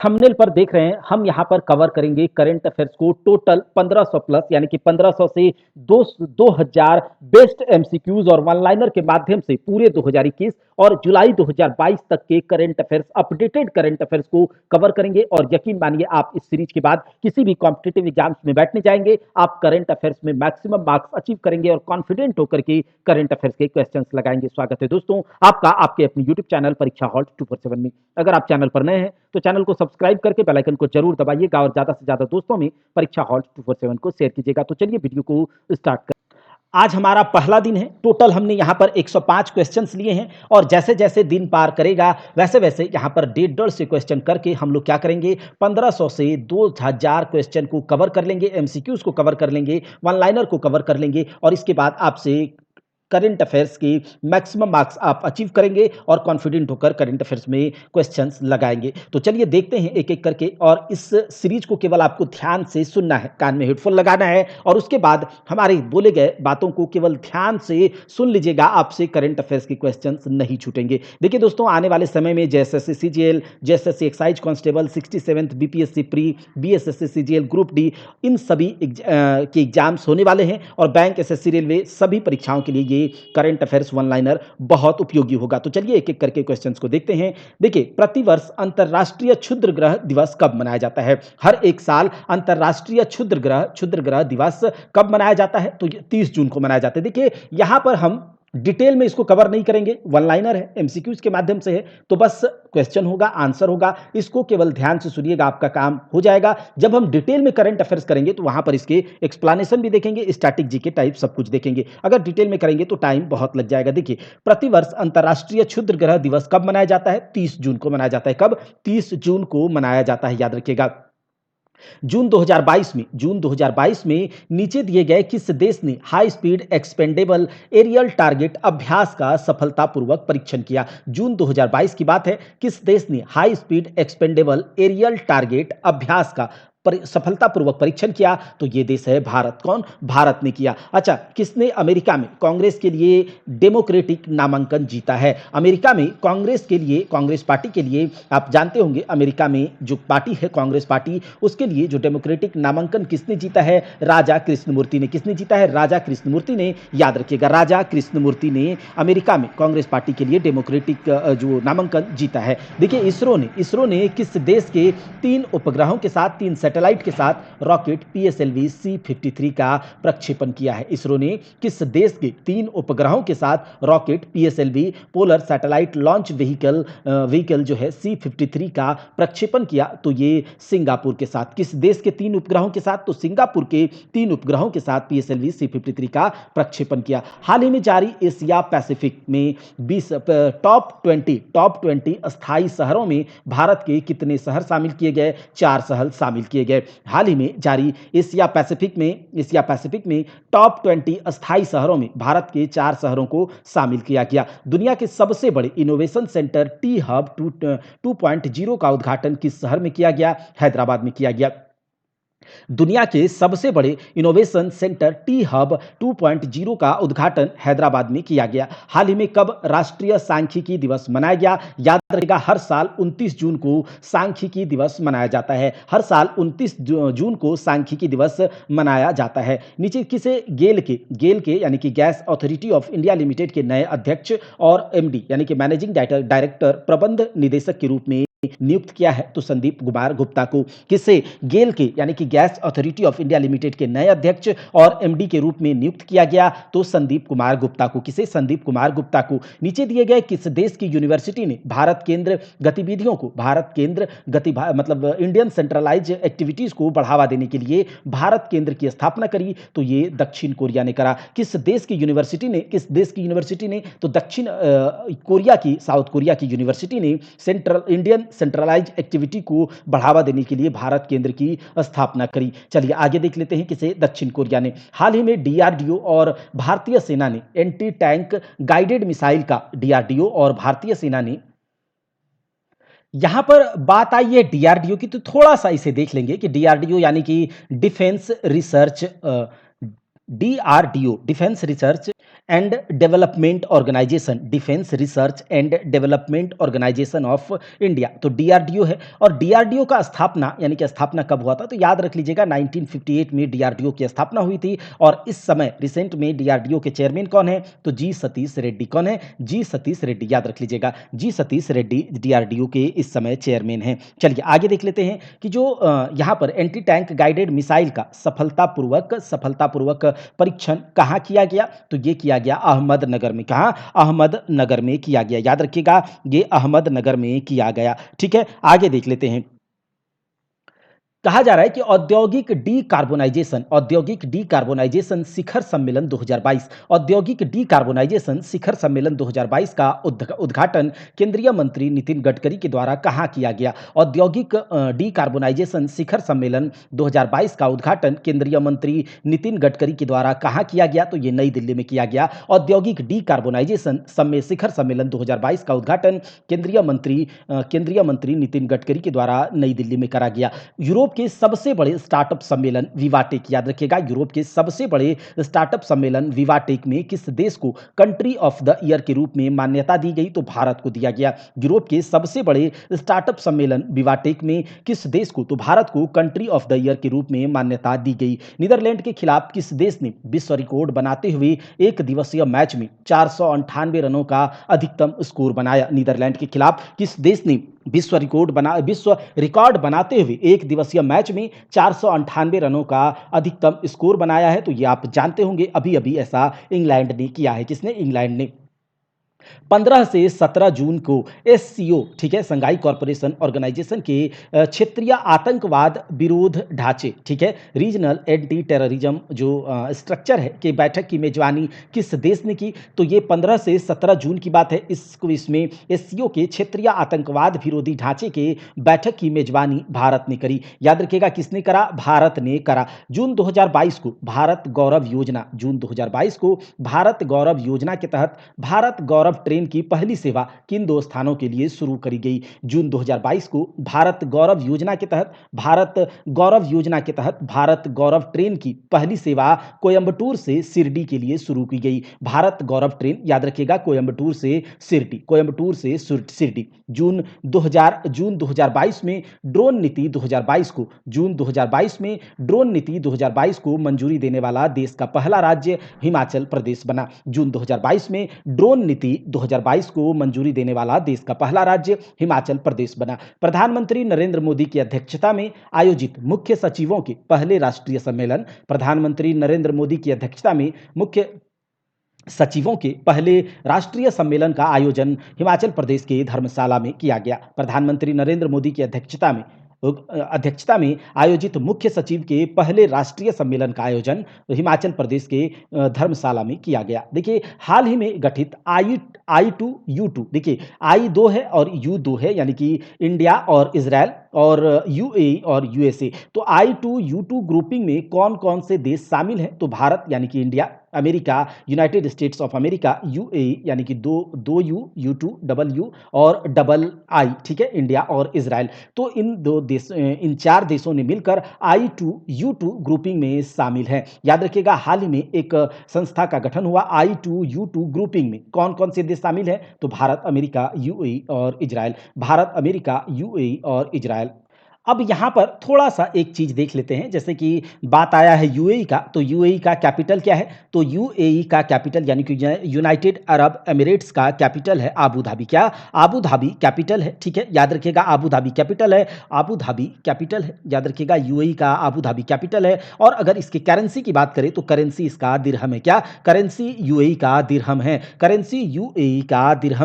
Thumbnail पर देख रहे हैं, हम यहाँ पर कवर करेंगे करंट अफेयर्स को टोटल 1500 प्लस यानी कि 1500 से 2000 बेस्ट एमसीक्यूज और वन लाइनर के माध्यम से पूरे 2021 और जुलाई 2022 तक के current affairs updated current affairs को कवर करेंगे। और यकीन मानिए आप इस सीरीज के बाद किसी भी कॉम्पिटेटिव एग्जाम्स में बैठने जाएंगे, आप करंट अफेयर्स में मैक्सिमम मार्क्स अचीव करेंगे और कॉन्फिडेंट होकर के करंट अफेयर्स के क्वेश्चंस लगाएंगे। स्वागत है दोस्तों आपका आपके अपने यूट्यूब चैनल परीक्षा हॉल्ट 247 में। अगर आप चैनल पर नए हैं तो चैनल को सब्सक्राइब करके बेल आइकन को जरूर दबाइएगा और ज्यादा से ज्यादा दोस्तों में परीक्षा हॉल्ट 247 को शेयर कीजिएगा। तो चलिए वीडियो को स्टार्ट कर। आज हमारा पहला दिन है। टोटल हमने यहाँ पर 105 क्वेश्चंस लिए हैं और जैसे जैसे दिन पार करेगा वैसे वैसे यहाँ पर 150 से क्वेश्चन करके हम लोग क्या करेंगे, 1500 से 2000 क्वेश्चन को कवर कर लेंगे, एमसीक्यूज को कवर कर लेंगे, वन लाइनर को कवर कर लेंगे और इसके बाद आपसे करंट अफेयर्स की मैक्सिमम मार्क्स आप अचीव करेंगे और कॉन्फिडेंट होकर करंट अफेयर्स में क्वेश्चंस लगाएंगे। तो चलिए देखते हैं एक एक करके। और इस सीरीज को केवल आपको ध्यान से सुनना है, कान में हेडफोन लगाना है और उसके बाद हमारे बोले गए बातों को केवल ध्यान से सुन लीजिएगा, आपसे करंट अफेयर्स के क्वेश्चंस नहीं छूटेंगे। देखिए दोस्तों, आने वाले समय में JSSC CGL, JSSC excise constable, 67th BPSC pre, BSSC CGL group D, इन सभी के एग्जाम्स होने वाले हैं और बैंक, एसएससी, रेलवे सभी परीक्षाओं के लिए ये करंट अफेयर्स वन लाइनर बहुत उपयोगी होगा। तो चलिए एक एक करके क्वेश्चंस को देखते हैं। देखिए, प्रतिवर्ष अंतरराष्ट्रीय क्षुद्र ग्रह दिवस कब मनाया जाता है? हर एक साल अंतरराष्ट्रीय क्षुद्र ग्रह दिवस कब मनाया जाता है? तो 30 जून को मनाया जाता है। देखिए यहां पर हम डिटेल में इसको कवर नहीं करेंगे, वन लाइनर है, एमसीक्यूज के माध्यम से है, तो बस क्वेश्चन होगा, आंसर होगा, इसको केवल ध्यान से सुनिएगा, आपका काम हो जाएगा। जब हम डिटेल में करंट अफेयर्स करेंगे तो वहां पर इसके एक्सप्लेनेशन भी देखेंगे, स्टैटिक जीके टाइप सब कुछ देखेंगे। अगर डिटेल में करेंगे तो टाइम बहुत लग जाएगा। देखिए, प्रतिवर्ष अंतरराष्ट्रीय क्षुद्र ग्रह दिवस कब मनाया जाता है? 30 जून को मनाया जाता है। कब? 30 जून को मनाया जाता है, याद रखिएगा। जून 2022 में नीचे दिए गए किस देश ने high speed expendable aerial target अभ्यास का सफलतापूर्वक परीक्षण किया? जून 2022 की बात है। किस देश ने high speed expendable aerial target अभ्यास का सफलतापूर्वक परीक्षण किया? तो यह देश है भारत। कौन? भारत ने किया। अच्छा, किसने अमेरिका में कांग्रेस के लिए डेमोक्रेटिक नामांकन जीता है? अमेरिका में कांग्रेस के लिए, कांग्रेस पार्टी के लिए, आप जानते होंगे अमेरिका में जो पार्टी है कांग्रेस पार्टी, उसके लिए जो डेमोक्रेटिक नामांकन किसने जीता है? राजा कृष्णमूर्ति ने। किसने जीता है? राजा कृष्णमूर्ति ने। याद रखिएगा, राजा कृष्णमूर्ति ने अमेरिका में कांग्रेस पार्टी के लिए डेमोक्रेटिक जो नामांकन जीता है। देखिए, इसरो ने किस देश के 3 उपग्रहों के साथ, 3 सैटेलाइट के साथ रॉकेट PSLV C-53 का प्रक्षेपण किया है? इसरो ने किस देश के 3 उपग्रहों के साथ rocket PSLV polar satellite launch vehicle जो है C-53 का प्रक्षेपण किया? तो ये सिंगापुर के साथ। किस देश के 3 उपग्रहों के साथ? तो सिंगापुर के 3 उपग्रहों के साथ PSLV C-53 का प्रक्षेपण किया। हाल ही में जारी एशिया पैसिफिक में 20 टॉप 20 अस्थायी शहरों में भारत के कितने शहर शामिल किए गए? 4 शहर शामिल किए गए। हाल ही में जारी एशिया पैसिफिक में टॉप 20 अस्थायी शहरों में भारत के 4 शहरों को शामिल किया गया। दुनिया के सबसे बड़े इनोवेशन सेंटर टी हब 2.0 का उद्घाटन किस शहर में किया गया? हैदराबाद में किया गया। दुनिया के सबसे बड़े इनोवेशन सेंटर टी हब 2.0 का उद्घाटन हैदराबाद में किया गया। हाल ही में कब राष्ट्रीय सांख्यिकी दिवस मनाया गया? याद रखिएगा, हर साल 29 जून को सांख्यिकी दिवस मनाया जाता है। हर साल 29 जून को सांख्यिकी दिवस मनाया जाता है। नीचे किसे गेल के यानी कि gas authority of India limited के नए अध्यक्ष और MD यानी कि मैनेजिंग डायरेक्टर, प्रबंध निदेशक के रूप में नियुक्त किया है? तो संदीप कुमार गुप्ता को। किसे गेल के यानी कि gas authority of India limited के नए अध्यक्ष और MD के रूप में नियुक्त किया गया? तो संदीप कुमार गुप्ता को। किसे? संदीप कुमार गुप्ता को। नीचे दिए गए किस देश की यूनिवर्सिटी ने भारत केंद्र गतिविधियों को, मतलब इंडियन सेंट्रलाइज एक्टिविटीज को बढ़ावा देने के लिए भारत केंद्र की स्थापना करी? तो ये दक्षिण कोरिया ने करा। किस देश की यूनिवर्सिटी ने? तो दक्षिण कोरिया की, साउथ कोरिया की यूनिवर्सिटी ने इंडियन सेंट्रलाइज एक्टिविटी को बढ़ावा देने के लिए भारत केंद्र की स्थापना करी। चलिए आगे देख लेते हैं किसे? दक्षिण कोरिया ने। हाल ही में DRDO और भारतीय सेना ने एंटी टैंक गाइडेड मिसाइल का, DRDO और भारतीय सेना ने, यहां पर बात आई है DRDO की, तो थोड़ा सा इसे देख लेंगे कि DRDO यानी कि defence research and development organisation, defence research and development organisation of India, तो डीआरडीओ है। और डीआरडीओ का स्थापना यानी कि स्थापना कब हुआ था, तो याद रख लीजिएगा 1958 में डीआरडीओ की स्थापना हुई थी। और इस समय रिसेंट में डीआरडीओ के चेयरमैन कौन है, तो जी सतीश रेड्डी। कौन है, जी सतीश रेड्डी, याद रख लीजिएगा जी सतीश रेड्डी डीआरडीओ के इस समय चेयरमैन हैं। चलिए आगे देख लेते हैं कि जो यहाँ पर एंटी टैंक गाइडेड मिसाइल का सफलतापूर्वक परीक्षण कहाँ किया गया, तो ये किया गया अहमदनगर में। कहाँ, अहमदनगर में किया गया, याद रखिएगा ये अहमदनगर में किया गया। ठीक है, आगे देख लेते हैं। कहा जा रहा है कि औद्योगिक डीकार्बोनाइजेशन शिखर सम्मेलन 2022, औद्योगिक डीकार्बोनाइजेशन शिखर सम्मेलन 2022 का उद्घाटन केंद्रीय मंत्री नितिन गडकरी के द्वारा कहाँ किया गया। औद्योगिक डीकार्बोनाइजेशन शिखर सम्मेलन 2022 का उद्घाटन केंद्रीय मंत्री नितिन गडकरी के द्वारा कहाँ किया गया, तो ये नई दिल्ली में किया गया। औद्योगिक डीकार्बोनाइजेशन शिखर सम्मेलन 2022 का उद्घाटन केंद्रीय मंत्री नितिन गडकरी के द्वारा नई दिल्ली में करा गया। यूरोप के सबसे बड़े स्टार्टअप सम्मेलन विवाटेक, याद रखिएगा यूरोप के सबसे बड़े स्टार्टअप सम्मेलन विवाटेक में किस देश को कंट्री ऑफ द ईयर के रूप में मान्यता दी गई, तो भारत को दिया गया। यूरोप के सबसे बड़े स्टार्टअप सम्मेलन विवाटेक में किस देश को, तो भारत को कंट्री ऑफ द ईयर के रूप में मान्यता दी गई। नीदरलैंड के खिलाफ किस देश ने विश्व रिकॉर्ड बनाते हुए एक दिवसीय मैच में 498 रनों का अधिकतम स्कोर बनाया। नीदरलैंड के खिलाफ किस देश ने विश्व रिकॉर्ड बनाते हुए एक दिवसीय मैच में 498 रनों का अधिकतम स्कोर बनाया है, तो ये आप जानते होंगे अभी अभी ऐसा इंग्लैंड ने किया है। किसने, इंग्लैंड ने। 15 से 17 जून को एससीओ, ठीक है, संघाई कॉरपोरेशन ऑर्गेनाइजेशन के क्षेत्रीय आतंकवाद विरोध ढांचे, ठीक है, रीजनल एंटी टेररिज्म जो स्ट्रक्चर है कि बैठक की मेजबानी किस देश ने की, तो ये 15 से 17 जून की बात है। इसमें एससीओ के क्षेत्रीय आतंकवाद विरोधी ढांचे के बैठक की मेजबानी भारत ने करी। याद रखिएगा किसने करा, भारत ने करा। जून 2022 को भारत गौरव योजना, जून 2022 को भारत गौरव योजना के तहत भारत गौरव ट्रेन की पहली सेवा किन 2 स्थानों के लिए शुरू करी गई। जून 2022 को भारत गौरव योजना के तहत भारत गौरव ट्रेन की पहली सेवा कोयंबटूर से शिरडी के लिए शुरू की गई। भारत गौरव ट्रेन, याद रखिएगा कोयंबटूर से शिरडी। जून 2022 में ड्रोन नीति 2022 को मंजूरी देने वाला देश का पहला राज्य हिमाचल प्रदेश बना। जून 2022 में ड्रोन नीति 2022 को मंजूरी देने वाला देश का पहला राज्य हिमाचल प्रदेश बना। प्रधानमंत्री नरेंद्र मोदी की अध्यक्षता में आयोजित मुख्य सचिवों के पहले राष्ट्रीय सम्मेलन, प्रधानमंत्री नरेंद्र मोदी की अध्यक्षता में मुख्य सचिवों के पहले राष्ट्रीय सम्मेलन का आयोजन हिमाचल प्रदेश के धर्मशाला में किया गया। प्रधानमंत्री नरेंद्र मोदी की अध्यक्षता में आयोजित मुख्य सचिव के पहले राष्ट्रीय सम्मेलन का आयोजन हिमाचल प्रदेश के धर्मशाला में किया गया। देखिए हाल ही में गठित I2U2, देखिए I 2 है और U 2 है, यानी कि इंडिया और इजराइल और यूएई और यूएसए। तो I2U2 ग्रुपिंग में कौन कौन से देश शामिल हैं, तो भारत यानी कि India, America, United states of America, UAE यानी कि दो यू, U2 डबल यू और डबल आई, ठीक है, इंडिया और इजराइल। तो इन 4 देशों ने मिलकर I2U2 ग्रुपिंग में शामिल हैं। याद रखिएगा हाल ही में एक संस्था का गठन हुआ I2U2 ग्रुपिंग में कौन कौन से देश शामिल हैं, तो भारत, अमेरिका, यूएई और इजराइल। भारत, अमेरिका, यूएई और इजराइल। अब यहाँ पर थोड़ा सा एक चीज देख लेते हैं, जैसे कि बात आया है यूएई का, तो यूएई का कैपिटल क्या है, तो यूएई का कैपिटल यानी कि यूनाइटेड अरब एमिरेट्स का कैपिटल है आबू धाबी। क्या, आबू धाबी कैपिटल है, ठीक है, याद रखिएगा आबू धाबी कैपिटल है, याद रखिएगा यूएई का आबू धाबी कैपिटल है। और अगर इसकी करेंसी की बात करें तो करेंसी इसका दिरहम है। क्या, करेंसी यूएई का दिरहम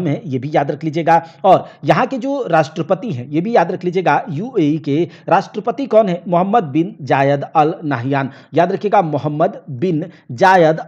है, ये भी याद रख लीजिएगा। और यहाँ के जो राष्ट्रपति हैं ये भी याद रख लीजिएगा, यूएई के राष्ट्रपति कौन है, मोहम्मद बिन जायद अल नाहियान। याद रखिएगा मोहम्मद बिन जायद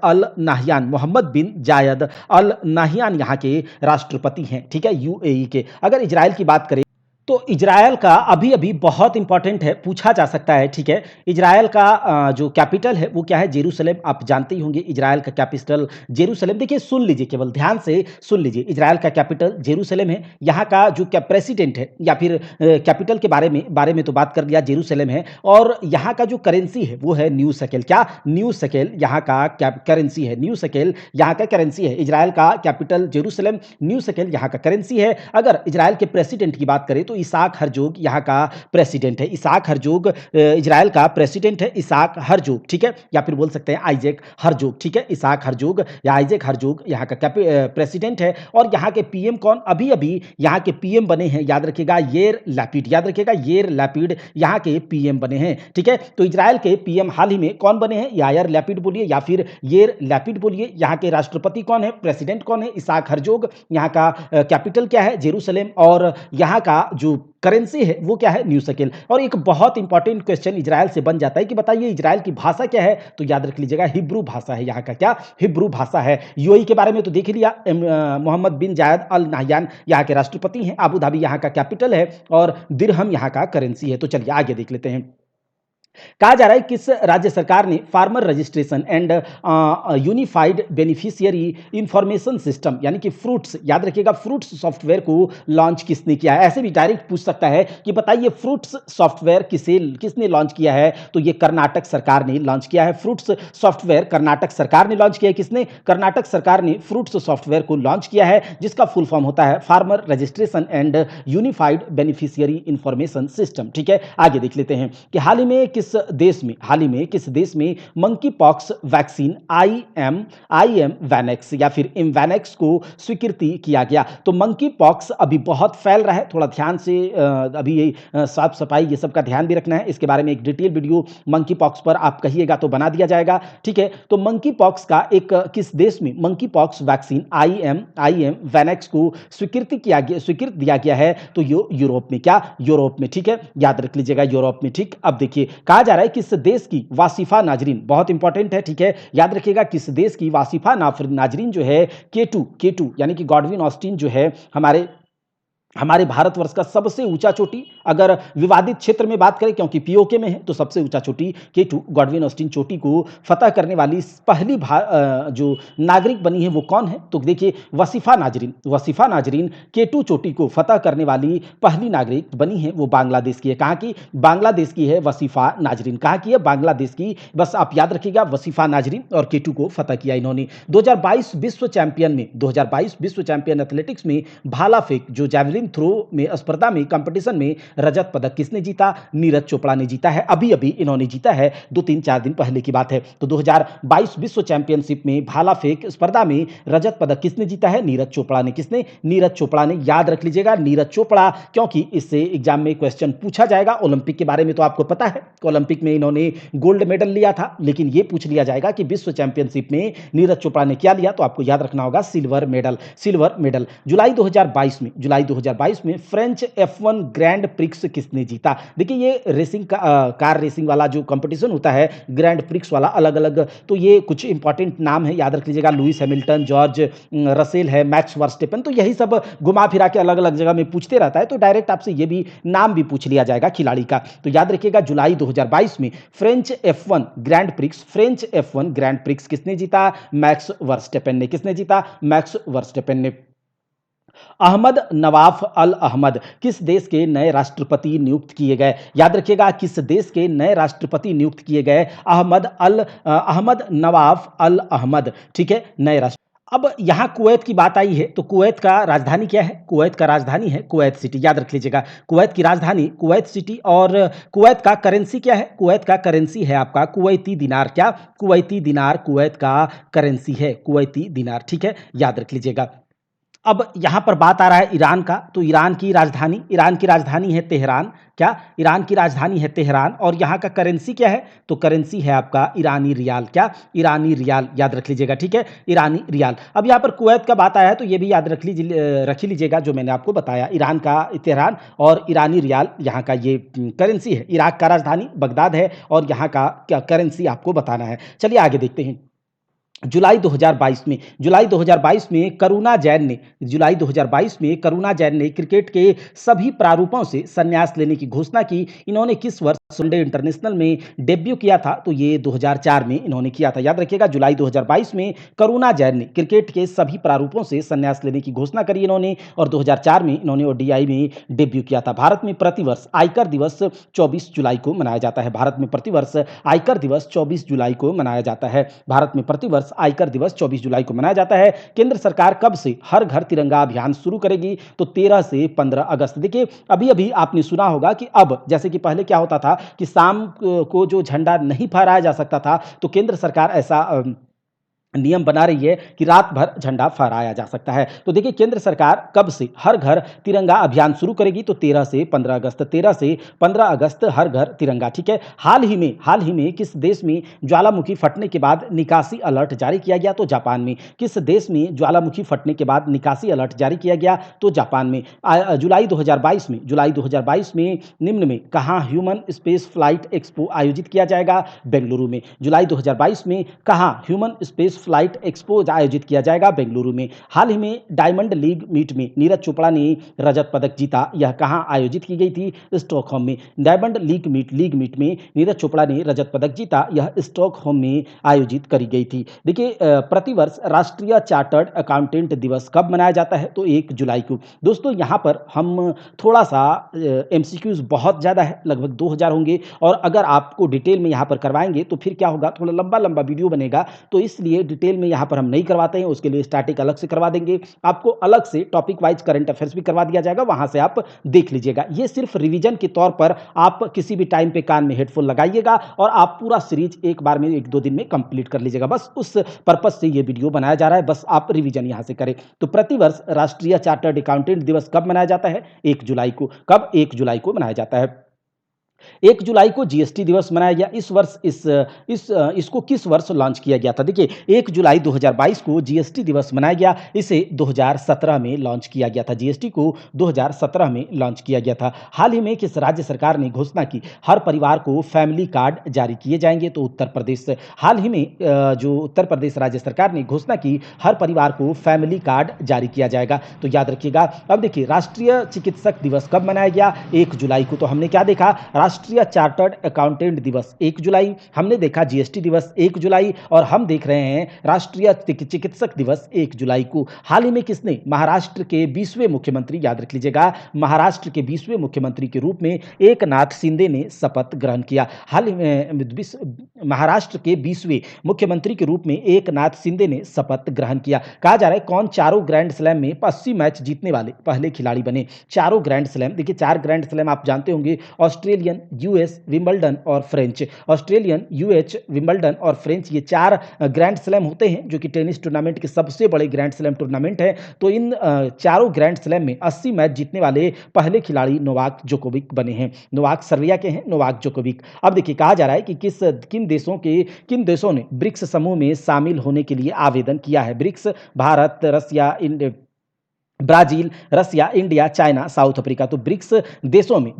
अल नाहियान यहाँ के राष्ट्रपति हैं, ठीक है, यूएई के। अगर इजराइल की बात करें तो इज़राइल का अभी-अभी बहुत इम्पोर्टेंट है, पूछा जा सकता है, ठीक है? इज़राइल का जो कैपिटल है वो क्या है? जेरूसलम। आप जानते ही होंगे इज़राइल का कैपिटल जेरूसलम। देखिए सुन लीजिए, केवल ध्यान से सुन लीजिए। इज़राइल का कैपिटल जेरूसलम है। यहाँ का जो प्रेसिडेंट है या फिर कैपिटल के बारे में तो बात कर लिया, जेरूसलम है। और यहाँ का जो करेंसी है वो है न्यू शेकेल। क्या? न्यू शेकेल यहाँ का करेंसी है। न्यू शेकेल यहाँ का करेंसी है। इज़राइल का कैपिटल जेरूसलम, न्यू शेकेल यहाँ का करेंसी है। अगर इज़राइल के प्रेसिडेंट की बात करें तो इसाक हरजोग यहाँ का प्रेसिडेंट है। इसाक हरजोग इज़राइल का प्रेसिडेंट है, इसाक हरजोग, ठीक है? या फिर बोल सकते हैं आइजैक हरजोग, ठीक है? इसाक हरजोग या आइजैक हरजोग यहाँ का प्रेसिडेंट है। और यहाँ के पीएम कौन? अभी-अभी यहाँ के पीएम बने हैं, याद रखिएगा, येर लैपिड। याद रखिएगा, येर लैपिड यहाँ के पीएम बने हैं, ठीक है? तो इज़राइल के पीएम हाल ही में कौन बने हैं? यायर लैपिड बोलिए या फिर येर लैपिड बोलिए। यहाँ के राष्ट्रपति कौन है? प्रेसिडेंट कौन है? Isaac Herzog. यहाँ का कैपिटल क्या है? जेरूसलम। और यहाँ का जो करेंसी है वो क्या है? New shekel. और एक बहुत इंपॉर्टेंट क्वेश्चन इजराइल से बन जाता है कि बताइए इजराइल की भाषा क्या है? तो याद रख लीजिएगा, हिब्रू भाषा है। यहाँ का क्या? हिब्रू भाषा है। यूएई के बारे में तो देख ही लिया, मोहम्मद बिन जायद अल नाहयान यहाँ के राष्ट्रपति हैं। अबू धाबी यहाँ का कैपिटल है और दिरहम यहाँ का करेंसी है। तो चलिए आगे देख लेते हैं। कहा जा रहा है किस राज्य सरकार ने farmer registration and unified beneficiary information system यानी कि फ्रूट्स, याद रखिएगा, फ्रूट्स सॉफ्टवेयर को लॉन्च किसने किया है? ऐसे भी डायरेक्ट पूछ सकता है कि बताइए फ्रूट्स सॉफ्टवेयर किसने लॉन्च किया है? तो ये कर्नाटक सरकार ने लॉन्च किया है। फ्रूट्स सॉफ्टवेयर कर्नाटक सरकार ने लॉन्च किया है। किसने? कर्नाटक सरकार ने फ्रूट्स सॉफ्टवेयर को लॉन्च किया है, जिसका फुल फॉर्म होता है farmer registration and unified beneficiary information system, ठीक है? आगे देख लेते हैं कि हाल ही में किस देश में monkeypox vaccine Imvanex या फिर इमवैनेक्स को स्वीकृति किया गया। तो मंकी पॉक्स अभी बहुत फैल रहा है, थोड़ा ध्यान से अभी साफ सफाई ये सब का ध्यान भी रखना है। इसके बारे में एक डिटेल वीडियो मंकी पॉक्स पर आप कहिएगा तो बना दिया जाएगा, ठीक है? तो मंकी पॉक्स का एक किस देश में monkeypox vaccine Imvanex को स्वीकृत दिया गया है? तो यूरोप में। क्या? यूरोप में, ठीक है? याद रख लीजिएगा, यूरोप में, ठीक। अब देखिए कहा जा रहा है किस देश की वासिफा नाजरीन, बहुत इंपॉर्टेंट है, ठीक है? याद रखिएगा, किस देश की वासिफा नाजरीन जो है K2 यानी कि गॉडविन ऑस्टिन जो है हमारे भारतवर्ष का सबसे ऊंचा चोटी, अगर विवादित क्षेत्र में बात करें क्योंकि पीओके में है, तो सबसे ऊंचा चोटी K2 गॉडविन ऑस्टिन चोटी को फतह करने वाली पहली जो नागरिक बनी है वो कौन है? तो देखिए वसीफा नाजरीन K2 चोटी को फतह करने वाली पहली नागरिक बनी है, वो बांग्लादेश की है। कहाँ की? बांग्लादेश की है वसीफा नाजरीन। कहाँ की है? बांग्लादेश की। बस आप याद रखिएगा, वसीफा नाजरीन और K2 को फतह किया इन्होंने। 2022 विश्व चैंपियन एथलेटिक्स में भाला फेंक जो जैवलिन थ्रो में स्पर्धा में कंपटीशन में रजत पदक किसने जीता? नीरज चोपड़ा ने जीता है। अभी इन्होंने जीता है, 2-3-4 दिन पहले की बात है। तो 2022 विश्व चैंपियनशिप में भाला फेंक स्पर्धा में रजत पदक किसने जीता है? नीरज चोपड़ा ने। किसने? नीरज चोपड़ा ने। याद रख लीजिएगा नीरज चोपड़ा, क्योंकि इससे एग्जाम में क्वेश्चन पूछा जाएगा। ओलंपिक के बारे में तो आपको पता है, ओलंपिक में इन्होंने गोल्ड मेडल लिया था, लेकिन यह पूछ लिया जाएगा कि विश्व चैंपियनशिप में नीरज चोपड़ा ने क्या लिया, तो आपको याद रखना होगा सिल्वर मेडल। जुलाई 2022 में फ्रेंच F1 ग्रैंड प्रिक्स किसने जीता? देखिए ये रेसिंग का कार रेसिंग वाला जो कंपटीशन होता है, ग्रैंड प्रिक्स वाला, अलग अलग, तो ये कुछ इंपॉर्टेंट नाम है, याद रख लीजिएगा। लुइस हैमिल्टन, जॉर्ज रसेल है, मैक्स वर्स्टेपन, तो यही सब घुमा फिरा के अलग अलग जगह में पूछते रहता है, तो डायरेक्ट आपसे ये भी नाम भी पूछ लिया जाएगा खिलाड़ी का। तो याद रखिएगा जुलाई 2022 में फ्रेंच F1 ग्रैंड प्रिक्स किसने जीता? मैक्स वर्स्टेपन ने। किसने जीता? मैक्स वर्स्टेपन ने। अहमद नवाफ अल अहमद किस देश के नए राष्ट्रपति नियुक्त किए गए? याद रखिएगा, किस देश के नए राष्ट्रपति नियुक्त किए गए? अहमद नवाफ अल अहमद, ठीक है, नए राष्ट्र। अब यहाँ कुवैत की बात आई है, तो कुवैत का राजधानी क्या है? कुवैत का राजधानी है कुवैत सिटी। याद रख लीजिएगा, कुवैत की राजधानी कुवैत सिटी। और कुवैत का करेंसी क्या है? कुवैत का करेंसी है आपका कुवैती दिनार। क्या? कुवैती दिनार कुवैत का करेंसी है, कुवैती दिनार, ठीक है, याद रख लीजिएगा। अब यहाँ पर बात आ रहा है ईरान का, तो ईरान की राजधानी है तेहरान। क्या? ईरान की राजधानी है तेहरान। और यहाँ का करेंसी क्या है? तो करेंसी है आपका ईरानी रियाल। क्या? ईरानी रियाल, याद रख लीजिएगा, ठीक है, ईरानी रियाल। अब यहाँ पर कुवैत का बात आया है, तो ये भी याद रख लीजिएगा जो मैंने आपको बताया, ईरान का तेहरान और ईरानी रियाल यहाँ का ये करेंसी है। इराक का राजधानी बगदाद है और यहाँ का क्या करेंसी आपको बताना है। चलिए आगे देखते हैं। जुलाई 2022 में करुणा जैन ने क्रिकेट के सभी प्रारूपों से संन्यास लेने की घोषणा की। इन्होंने किस वर्ष वनडे इंटरनेशनल में डेब्यू किया था? तो ये 2004 में इन्होंने किया था। याद रखिएगा, जुलाई 2022 में करुणा जैन ने क्रिकेट के सभी प्रारूपों से संन्यास लेने की घोषणा करी इन्होंने, और 2004 में इन्होंने ओडीआई में डेब्यू किया था। भारत में प्रतिवर्ष आयकर दिवस 24 जुलाई को मनाया जाता है। भारत में प्रतिवर्ष आयकर दिवस 24 जुलाई को मनाया जाता है। भारत में प्रतिवर्ष आयकर दिवस 24 जुलाई को मनाया जाता है। केंद्र सरकार कब से हर घर तिरंगा अभियान शुरू करेगी? तो 13 से 15 अगस्त। देखिए, अभी अभी आपने सुना होगा कि अब जैसे कि पहले क्या होता था कि शाम को जो झंडा नहीं फहराया जा सकता था, तो केंद्र सरकार ऐसा नियम बना रही है कि रात भर झंडा फहराया जा सकता है। तो देखिए, केंद्र सरकार कब से हर घर तिरंगा अभियान शुरू करेगी? तो 13 से 15 अगस्त। 13 से 15 अगस्त हर घर तिरंगा, ठीक है। हाल ही में किस देश में ज्वालामुखी फटने के बाद निकासी अलर्ट जारी किया गया? तो जापान में। किस देश में ज्वालामुखी फटने के बाद निकासी अलर्ट जारी किया गया? तो जापान में। जुलाई 2022 में निम्न में कहाँ ह्यूमन स्पेस फ्लाइट एक्सपो आयोजित किया जाएगा? बेंगलुरु में। जुलाई 2022 में कहाँ ह्यूमन स्पेस फ्लाइट एक्सपो आयोजित किया जाएगा? बेंगलुरु में। हाल ही में डायमंड लीग मीट में नीरज चोपड़ा ने रजत पदक जीता। यह कहाँ आयोजित की गई थी? स्टॉकहोम में। डायमंड लीग मीट में नीरज चोपड़ा ने रजत पदक जीता। यह स्टॉकहोम में आयोजित करी गई थी। देखिए, प्रतिवर्ष राष्ट्रीय चार्टर्ड अकाउंटेंट दिवस कब मनाया जाता है? तो 1 जुलाई को। दोस्तों, यहाँ पर हम थोड़ा सा एमसीक्यूज बहुत ज़्यादा है, लगभग 2000 होंगे, और अगर आपको डिटेल में यहाँ पर करवाएंगे तो फिर क्या होगा, थोड़ा लंबा लंबा वीडियो बनेगा, तो इसलिए डिटेल में यहाँ पर हम नहीं करवाते हैं। उसके लिए स्टैटिक अलग से करवा देंगे, आपको अलग से टॉपिक वाइज करंट अफेयर्स भी करवा दिया जाएगा, वहां से आप देख लीजिएगा। ये सिर्फ रिवीजन के तौर पर आप किसी भी टाइम पे कान में हेडफोन लगाइएगा और आप पूरा सीरीज एक बार में 1-2 दिन में कंप्लीट कर लीजिएगा। बस उस पर्पज से ये वीडियो बनाया जा रहा है, बस आप रिवीजन यहां से करें। तो प्रतिवर्ष राष्ट्रीय चार्टर्ड अकाउंटेंट दिवस कब मनाया जाता है? 1 जुलाई को। कब? 1 जुलाई को मनाया जाता है। 1 जुलाई को जीएसटी दिवस मनाया गया। इस वर्ष इसको किस वर्ष लॉन्च किया गया था? देखिए, 1 जुलाई 2022 को जीएसटी दिवस मनाया गया। इसे 2017 में लॉन्च किया गया था। जीएसटी को 2017 में लॉन्च किया गया था। हाल ही में किस राज्य सरकार ने घोषणा की हर परिवार को फैमिली कार्ड जारी किए जाएंगे? तो उत्तर प्रदेश। हाल ही में जो उत्तर प्रदेश राज्य सरकार ने घोषणा की हर परिवार को फैमिली कार्ड जारी किया जाएगा, तो याद रखिएगा। अब देखिए, राष्ट्रीय चिकित्सक दिवस कब मनाया गया? 1 जुलाई को। तो हमने क्या देखा? राष्ट्रीय चार्टर्ड अकाउंटेंट दिवस 1 जुलाई, हमने देखा जीएसटी दिवस 1 जुलाई, और हम देख रहे हैं राष्ट्रीय चिकित्सक दिवस 1 जुलाई को। हाल ही में किसने महाराष्ट्र के 20वें मुख्यमंत्री, याद रख लीजिएगा, महाराष्ट्र के 20वें मुख्यमंत्री के रूप में एकनाथ शिंदे ने शपथ ग्रहण किया। हाल ही में महाराष्ट्र के 20वें मुख्यमंत्री के रूप में एकनाथ शिंदे ने शपथ ग्रहण किया। कहा जा रहा है कौन चारों ग्रैंड स्लैम में 80 मैच जीतने वाले पहले खिलाड़ी बने? चारों ग्रैंड स्लैम, देखिए 4 ग्रैंड स्लैम आप जानते होंगे, ऑस्ट्रेलियन, यूएस, विंबलडन और फ्रेंच। ऑस्ट्रेलियन, यूएस, विंबलडन और फ्रेंच, ये 4 ग्रैंड स्लैम होते हैं, जो कि टेनिस टूर्नामेंट के सबसे बड़े ग्रैंड स्लैम टूर्नामेंट है। तो इन चारों ग्रैंड स्लैम में 80 मैच जीतने वाले पहले खिलाड़ी नोवाक जोकोविक बने हैं। नोवाक सर्बिया के हैं, नोवाक जोकोविक। अब देखिए, कहा जा रहा है कि किन देशों ने ब्रिक्स समूह में शामिल होने के लिए आवेदन किया है? ब्रिक्स, भारत, रसिया, ब्राजील, रसिया, इंडिया, चाइना, साउथ अफ्रीका। तो ब्रिक्स देशों में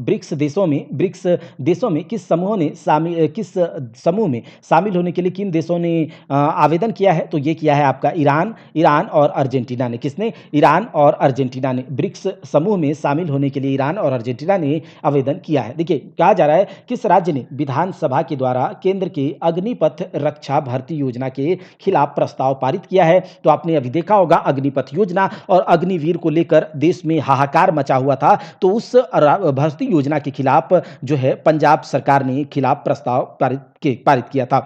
किस समूह में शामिल होने के लिए किन देशों ने आवेदन किया है? तो ये किया है आपका ईरान और अर्जेंटीना ने। किसने? ईरान और अर्जेंटीना ने। ब्रिक्स समूह में शामिल होने के लिए ईरान और अर्जेंटीना ने आवेदन किया है। देखिए, कहा जा रहा है किस राज्य ने विधानसभा के द्वारा केंद्र के अग्निपथ रक्षा भर्ती योजना के खिलाफ प्रस्ताव पारित किया है? तो आपने अभी देखा होगा अग्निपथ योजना और अग्निवीर को लेकर देश में हाहाकार मचा हुआ था। तो उस भर्ती योजना के खिलाफ जो है पंजाब सरकार ने खिलाफ प्रस्ताव पारित किया था।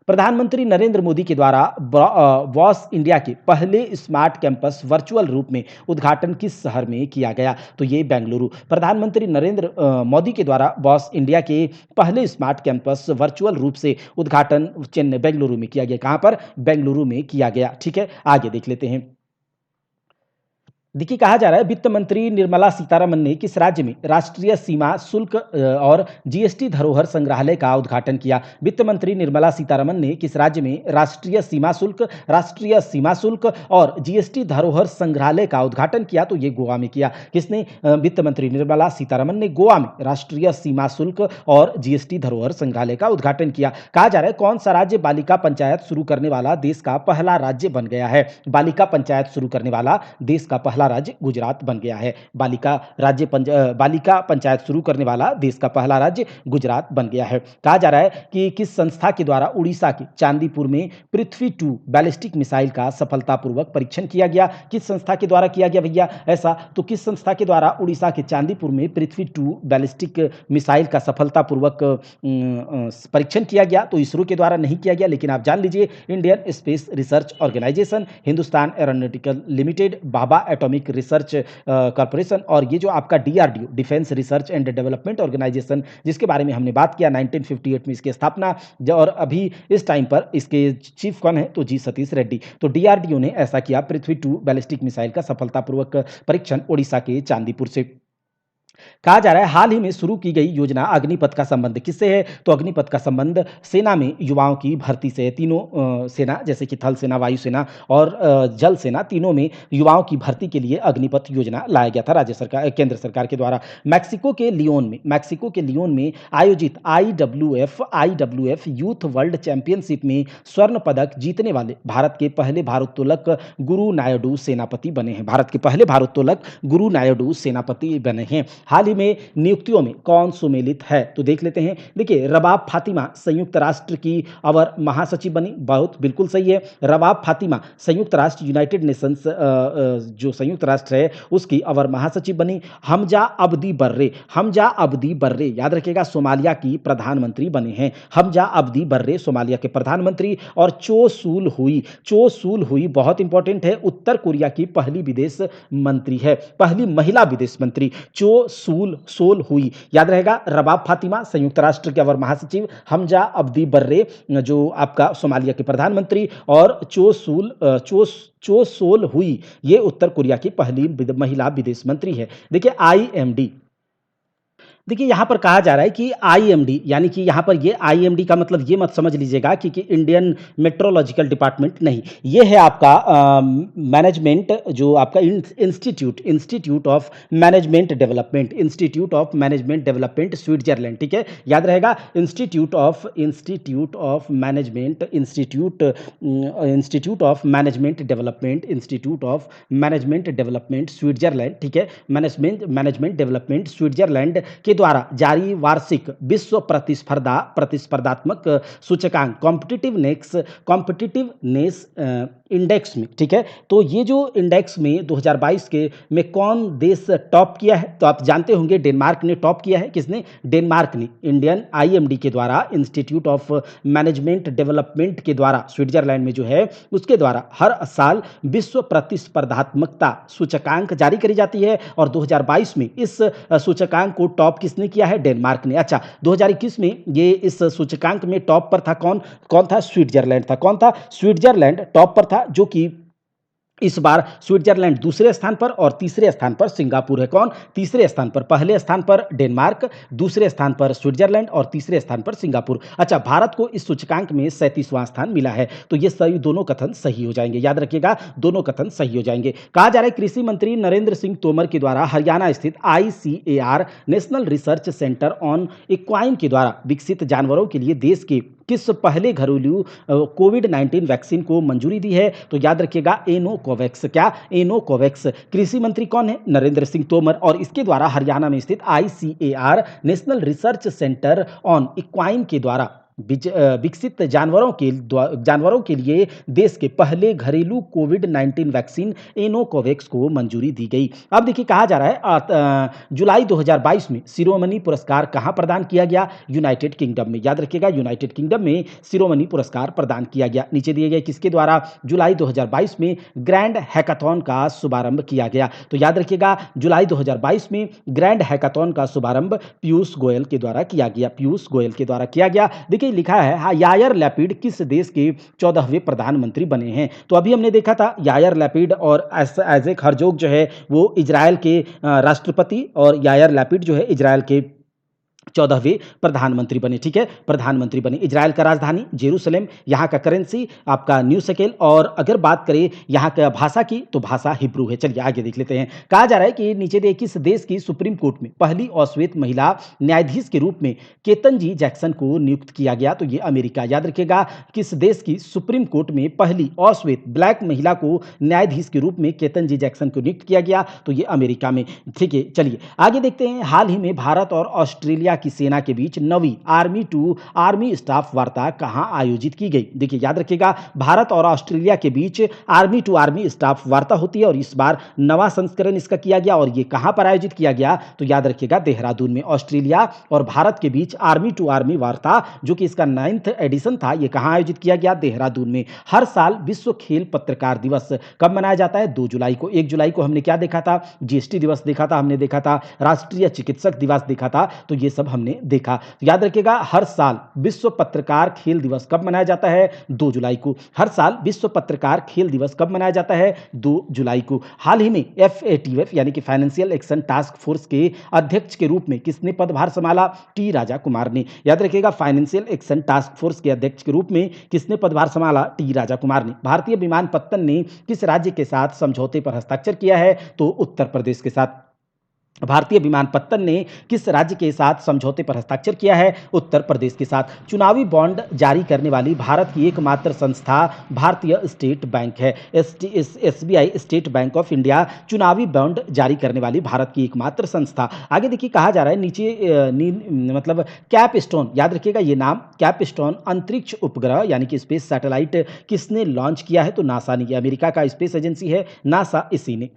प्रधानमंत्री नरेंद्र मोदी के द्वारा वॉस इंडिया के पहले स्मार्ट कैंपस वर्चुअल रूप में उद्घाटन किस शहर में किया गया? तो ये बेंगलुरु। प्रधानमंत्री नरेंद्र मोदी के द्वारा वॉस इंडिया के पहले स्मार्ट कैंपस वर्चुअल रूप से उद्घाटन बेंगलुरु में किया गया। कहां पर? बेंगलुरु में किया गया। ठीक है, आगे देख लेते हैं। देखिए, कहा जा रहा है वित्त मंत्री निर्मला सीतारमन ने किस राज्य में राष्ट्रीय सीमा शुल्क और जीएसटी धरोहर संग्रहालय का उद्घाटन किया। वित्त मंत्री निर्मला सीतारमन ने किस राज्य में राष्ट्रीय सीमा शुल्क और जीएसटी धरोहर संग्रहालय का उद्घाटन किया, तो ये गोवा में किया। किसने? वित्त मंत्री निर्मला सीतारमन ने गोवा में राष्ट्रीय सीमा शुल्क और जीएसटी धरोहर संग्रहालय का उद्घाटन किया। कहा जा रहा है कौन सा राज्य बालिका पंचायत शुरू करने वाला देश का पहला राज्य बन गया है। बालिका पंचायत शुरू करने वाला देश का पहला राज्य गुजरात बन गया है। बालिका पंचायत शुरू करने वाला देश का पहला राज्य गुजरात बन गया है। कहा जा रहा है कि किस संस्था के द्वारा उड़ीसा के चांदीपुर में पृथ्वी-2 बैलिस्टिक मिसाइल का सफलतापूर्वक परीक्षण किया गया। किस संस्था के द्वारा किया गया भैया ऐसा? तो किस संस्था के द्वारा उड़ीसा के चांदीपुर में पृथ्वी-2 बैलिस्टिक मिसाइल का सफलतापूर्वक परीक्षण किया गया? तो इसरो के द्वारा नहीं किया गया, लेकिन आप जान लीजिए Indian space research organisation, Hindustan aeronautical limited, Bhabha atomic research corporation और ये जो आपका DRDO defence research and development organisation, जिसके बारे में हमने बात किया 1958 में इसकी स्थापना, और अभी इस टाइम पर इसके चीफ कौन है? तो जी सतीश रेड्डी। तो डीआरडीओ ने ऐसा किया, पृथ्वी-2 बैलिस्टिक मिसाइल का सफलतापूर्वक परीक्षण उड़ीसा के चांदीपुर से। कहा जा रहा है हाल ही में शुरू की गई योजना अग्निपथ का संबंध किससे है? तो अग्निपथ का संबंध सेना में युवाओं की भर्ती से है। तीनों सेना जैसे कि थल सेना, वायुसेना और जल सेना, तीनों में युवाओं की भर्ती के लिए अग्निपथ योजना लाया गया था केंद्र सरकार के द्वारा। मैक्सिको के लियोन में आयोजित आईडब्ल्यूएफ यूथ वर्ल्ड चैंपियनशिप में स्वर्ण पदक जीतने वाले भारत के पहले भारोत्तोलक गुरु नायडू सेनापति बने हैं। भारत के पहले भारोत्तोलक गुरु नायडू सेनापति बने हैं। हाल ही में नियुक्तियों में कौन सुमेलित है? तो देख लेते हैं। देखिए, रबाब फातिमा संयुक्त राष्ट्र की अवर महासचिव बनी। बहुत बिल्कुल सही है। रबाब फातिमा संयुक्त राष्ट्र यूनाइटेड नेशंस जो संयुक्त राष्ट्र है उसकी अवर महासचिव बनी। हमजा अब्दी बर्रे याद रखिएगा सोमालिया की प्रधानमंत्री बने हैं। हमजा अब्दी बर्रे सोमालिया के प्रधानमंत्री। और चो सूल हुई बहुत इंपॉर्टेंट है, उत्तर कोरिया की पहली विदेश मंत्री है, पहली महिला विदेश मंत्री चो सूल हुई। याद रहेगा, रबाब फातिमा संयुक्त राष्ट्र के अवर महासचिव, हमजा अब्दी बर्रे जो आपका सोमालिया के प्रधानमंत्री, और चो सोल हुई ये उत्तर कोरिया की पहली महिला विदेश मंत्री है। देखिए आईएमडी, देखिए यहाँ पर कहा जा रहा है कि आईएमडी, यानी कि यहाँ पर ये आईएमडी का मतलब ये मत समझ लीजिएगा कि इंडियन मेट्रोलॉजिकल डिपार्टमेंट नहीं, ये है आपका मैनेजमेंट, जो आपका institute of management development Switzerland. ठीक है, याद रहेगा institute of management development Switzerland. ठीक है, मैनेजमेंट डेवलपमेंट स्विट्जरलैंड के द्वारा जारी वार्षिक विश्व प्रतिस्पर्धात्मक सूचकांक कॉम्पिटिटिवनेस इंडेक्स में, ठीक है, तो ये जो इंडेक्स में 2022 के में कौन देश टॉप किया है? तो आप जानते होंगे डेनमार्क ने टॉप किया है। किसने? डेनमार्क ने। इंडियन आईएमडी के द्वारा, इंस्टीट्यूट ऑफ मैनेजमेंट डेवलपमेंट के द्वारा, स्विट्जरलैंड में जो है उसके द्वारा हर साल विश्व प्रतिस्पर्धात्मकता सूचकांक जारी करी जाती है, और 2022 में इस सूचकांक को टॉप किसने किया है? डेनमार्क ने। अच्छा, 2021 में ये इस सूचकांक में टॉप पर था कौन था? स्विट्जरलैंड था। कौन था? स्विट्जरलैंड टॉप पर था, जो कि इस बार स्विट्जरलैंड दूसरे स्थान पर और तीसरे स्थान पर सिंगापुर है। कौन? तीसरे स्थान पर, पहले स्थान पर डेनमार्क, दूसरे स्थान पर स्विट्जरलैंड और तीसरे स्थान पर सिंगापुर। अच्छा, भारत को इस सूचकांक में 37वां स्थान मिला है। तो ये सभी दोनों कथन सही हो जाएंगे, याद रखिएगा, दोनों कथन सही हो जाएंगे। कहा जा रहा है कृषि मंत्री नरेंद्र सिंह तोमर के द्वारा हरियाणा स्थित ICAR national research centre on equine के द्वारा विकसित जानवरों के लिए देश के किस पहले घरेलू कोविड-19 वैक्सीन को मंजूरी दी है? तो याद रखिएगा एनोकोवैक्स। क्या? एनोकोवैक्स। कृषि मंत्री कौन है? नरेंद्र सिंह तोमर, और इसके द्वारा हरियाणा में स्थित ICAR national research centre on equine के द्वारा विकसित जानवरों के लिए देश के पहले घरेलू कोविड-19 वैक्सीन एनोकोवैक्स को मंजूरी दी गई। अब देखिए, कहा जा रहा है जुलाई 2022 में शिरोमणि पुरस्कार कहां प्रदान किया गया? यूनाइटेड किंगडम में। याद रखिएगा, यूनाइटेड किंगडम में शिरोमणि पुरस्कार प्रदान किया गया। नीचे दिए गए किसके द्वारा जुलाई 2022 में ग्रैंड हैकाथॉन का शुभारंभ किया गया? तो याद रखिएगा, जुलाई 2022 में ग्रैंड हैकाथॉन का शुभारंभ पीयूष गोयल के द्वारा किया गया। देखिए, लिखा है यायर लैपिड किस देश के 14वें प्रधानमंत्री बने हैं। तो अभी हमने देखा था यायर लैपिड और आइजैक हर्जोग जो है वो इजराइल के राष्ट्रपति, और यायर लैपिड जो है इजराइल के 14वें प्रधानमंत्री बने। ठीक है, प्रधानमंत्री बने। इजराइल का राजधानी जेरूसलेम, यहाँ का करेंसी आपका न्यू शेकेल, और अगर बात करें यहाँ का भाषा की तो भाषा हिब्रू है। चलिए आगे देख लेते हैं। कहा जा रहा है कि नीचे दिए किस देश की सुप्रीम कोर्ट में पहली अश्वेत महिला न्यायाधीश के रूप में केतनजी जैक्सन को नियुक्त किया गया। तो ये अमेरिका। याद रखिएगा, किस देश की सुप्रीम कोर्ट में पहली अश्वेत ब्लैक महिला को न्यायाधीश के रूप में केतनजी जैक्सन को नियुक्त किया गया। तो ये अमेरिका में। ठीक है, चलिए आगे देखते हैं। हाल ही में भारत और ऑस्ट्रेलिया की सेना के बीच नवी आर्मी टू आर्मी स्टाफ वार्ता कहां आयोजित की गई। देखिए याद रखिएगा, भारत और ऑस्ट्रेलिया के बीच आर्मी टू आर्मी स्टाफ वार्ता होती है और इस बार नवा संस्करण इसका किया गया। और ये कहां पर आयोजित किया गया, तो याद रखिएगा देहरादून में। ऑस्ट्रेलिया और भारत के बीच आर्मी टू आर्मी वार्ता, जो कि इसका 9th एडिशन था, ये कहां आयोजित किया गया, देहरादून में। हर साल विश्व खेल पत्रकार दिवस कब मनाया जाता है, 2 जुलाई को। 1 जुलाई को हमने क्या देखा था, जीएसटी दिवस देखा था, हमने देखा था राष्ट्रीय चिकित्सक दिवस देखा था। तो ये सब हमने देखा। तो याद रखिएगा, हर साल विश्व पत्रकार खेल दिवस कब मनाया जाता है, 2 जुलाई को। हर साल विश्व पत्रकार खेल दिवस कब मनाया जाता है, 2 जुलाई को। हाल ही में FATF यानी कि फाइनेंशियल एक्शन टास्क फोर्स के अध्यक्ष के रूप में किसने पदभार संभाला, टी राजा कुमार ने। याद रखिएगा, फाइनेंशियल एक्शन टास्क फोर्स के अध्यक्ष के रूप में किसने पदभार संभाला, टी राजा कुमार ने। भारतीय विमानपत्तन ने किस राज्य के साथ समझौते पर हस्ताक्षर किया है, तो उत्तर प्रदेश के साथ। भारतीय विमानपत्तन ने किस राज्य के साथ समझौते पर हस्ताक्षर किया है, उत्तर प्रदेश के साथ। चुनावी बॉन्ड जारी करने वाली भारत की एकमात्र संस्था भारतीय स्टेट बैंक है। SBI state bank of India चुनावी बॉन्ड जारी करने वाली भारत की एकमात्र संस्था। आगे देखिए, कहा जा रहा है नीचे मतलब कैपस्टोन, याद रखिएगा ये नाम, कैपस्टोन अंतरिक्ष उपग्रह यानी कि स्पेस सैटेलाइट किसने लॉन्च किया है, तो नासा ने। अमेरिका का स्पेस एजेंसी है नासा, इसी ने।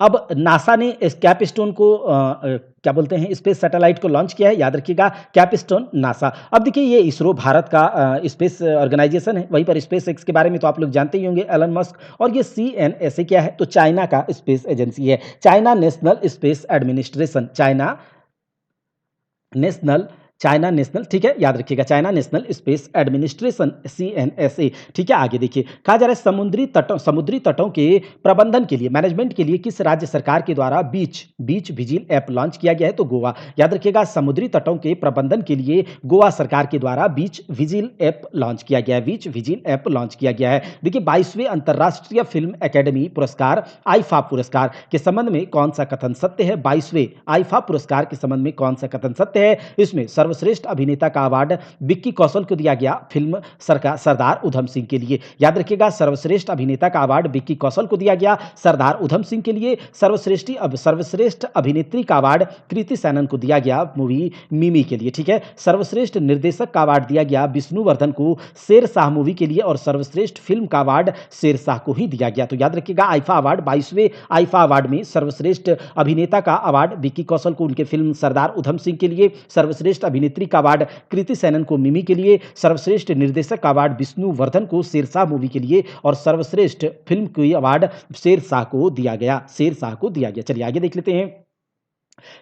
अब नासा ने इस कैपस्टोन को क्या बोलते हैं, स्पेस सैटेलाइट को लॉन्च किया है। याद रखिएगा, कैपस्टोन नासा। अब देखिए, ये इसरो भारत का स्पेस ऑर्गेनाइजेशन है। वहीं पर स्पेस एक्स के बारे में तो आप लोग जानते ही होंगे, एलन मस्क। और ये CNSA क्या है, तो चाइना का स्पेस एजेंसी है, China national space administration. China national, ठीक है, याद रखिएगा, China national space administration, CNSA। ठीक है, आगे देखिए, कहा जा रहा है समुद्री तटों के प्रबंधन के लिए, मैनेजमेंट के लिए किस राज्य सरकार के द्वारा बीच विजिल ऐप लॉन्च किया गया है, तो गोवा। याद रखिएगा, समुद्री तटों के प्रबंधन के लिए गोवा सरकार के द्वारा बीच विजिल ऐप लॉन्च किया गया है, बीच विजिल ऐप लॉन्च किया गया है। देखिए, 22वें अंतर्राष्ट्रीय फिल्म अकेडमी पुरस्कार आईफा पुरस्कार के संबंध में कौन सा कथन सत्य है, 22वें आईफा पुरस्कार के संबंध में कौन सा कथन सत्य है। इसमें सर्वश्रेष्ठ अभिनेता का अवार्ड विक्की कौशल को दिया गया फिल्म सरदार उधम सिंह के लिए। याद रखिएगा, सर्वश्रेष्ठ अभिनेता का अवार्ड विक्की कौशल को दिया गया सरदार उधम सिंह के लिए। सर्वश्रेष्ठ अभिनेत्री का अवार्ड कृति सैनन को दिया गया मूवी मिमी के लिए। ठीक है, सर्वश्रेष्ठ निर्देशक का अवार्ड दिया गया विष्णुवर्धन को शेरशाह मूवी के लिए, और सर्वश्रेष्ठ फिल्म का अवार्ड शेरशाह को ही दिया गया। तो याद रखिएगा, आईफा अवार्ड 22वें आईफा अवार्ड में सर्वश्रेष्ठ अभिनेता का अवार्ड विक्की कौशल को उनके फिल्म सरदार उधम सिंह के लिए, सर्वश्रेष्ठ अभिनेत्री का अवार्ड कृति सैनन को मिमी के लिए, सर्वश्रेष्ठ निर्देशक का अवार्ड विष्णुवर्धन को शेरशाह मूवी के लिए, और सर्वश्रेष्ठ फिल्म की अवार्ड शेरशाह को दिया गया। चलिए आगे देख लेते हैं।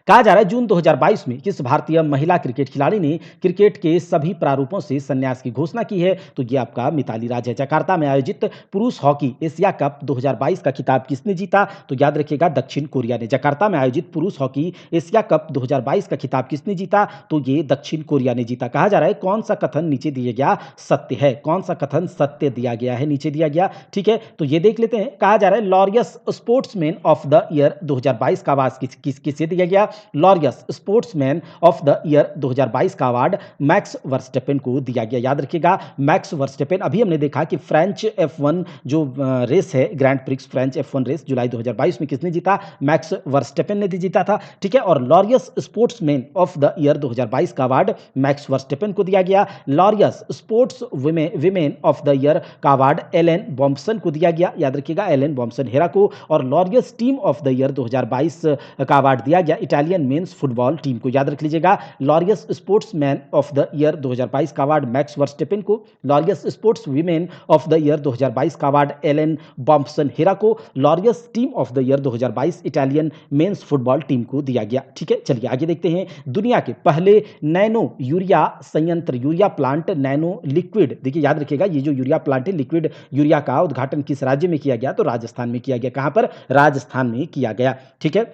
कहा जा रहा है जून 2022 में किस भारतीय महिला क्रिकेट खिलाड़ी ने क्रिकेट के सभी प्रारूपों से संन्यास की घोषणा की है, तो ये आपका मिताली राज है। जकार्ता में आयोजित पुरुष हॉकी एशिया कप 2022 का खिताब किसने जीता, तो याद रखिएगा दक्षिण कोरिया ने। जकार्ता में आयोजित पुरुष हॉकी एशिया कप 2022 का खिताब किसने जीता, तो ये दक्षिण कोरिया ने जीता। कहा जा रहा है कौन सा कथन नीचे दिया गया सत्य है, कौन सा कथन सत्य दिया गया है, नीचे दिया गया। ठीक है, तो ये देख लेते हैं। कहा जा रहा है Laureus sportsman of the year 2022 का आवाज किसे दिया गया, Laureus sportsman of the year 2022 का अवार्ड मैक्स वर्स्टेपेन को दिया गया। याद रखिएगा, मैक्स वर्स्टेपेन। अभी हमने देखा कि फ्रेंच F1 जो रेस है, Grand Prix French F1 race जुलाई 2022 में किसने जीता, मैक्स वर्स्टेपेन ने जीता था। ठीक है, और Laureus sportsman of the year 2022 का अवार्ड मैक्स वर्स्टेपेन को दिया गया। Laureus sports women of the year का अवार्ड एलेन बॉम्पसन को दिया गया। याद रखिएगा, एलेन बॉम्पसन हेरा को। और Laureus team of the year 2022 का अवार्ड दिया गया गया इटालियन मेंस फुटबॉल टीम को, याद रख लीजिएगा। Laureus sportsman of the year 2022 का अवार्ड मैक्स वर्स्टेपेन को, Laureus sports women of the year 2022 का अवार्ड एलेन बॉम्पसन हेरा को, Laureus team of the year 2022 Italian mains football team को दिया गया। ठीक है, चलिए आगे देखते हैं। दुनिया के पहले नैनो यूरिया संयंत्र, यूरिया प्लांट नैनो लिक्विड, देखिए याद रखिएगा ये जो यूरिया प्लांट है लिक्विड यूरिया का उद्घाटन किस राज्य में किया गया? तो राजस्थान में किया गया। कहां पर? राजस्थान में किया गया। ठीक है,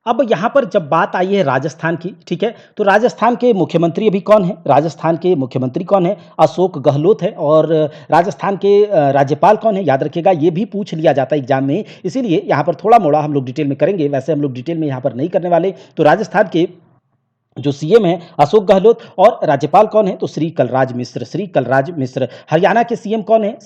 अब यहां पर जब बात आई है राजस्थान की, ठीक है, तो राजस्थान के मुख्यमंत्री अभी कौन है? राजस्थान के मुख्यमंत्री कौन है? अशोक गहलोत है। और राजस्थान के राज्यपाल कौन है? याद रखिएगा ये भी पूछ लिया जाता है एग्जाम में, इसीलिए यहां पर थोड़ा मोड़ा हम लोग डिटेल में करेंगे, वैसे हम लोग डिटेल में यहां पर नहीं करने वाले। तो राजस्थान के जो सीएम है अशोक गहलोत, और राज्यपाल कौन है? तो श्री कलराज मिश्र, श्री कलराज मिश्र। हरियाणा के सीएम कौन है?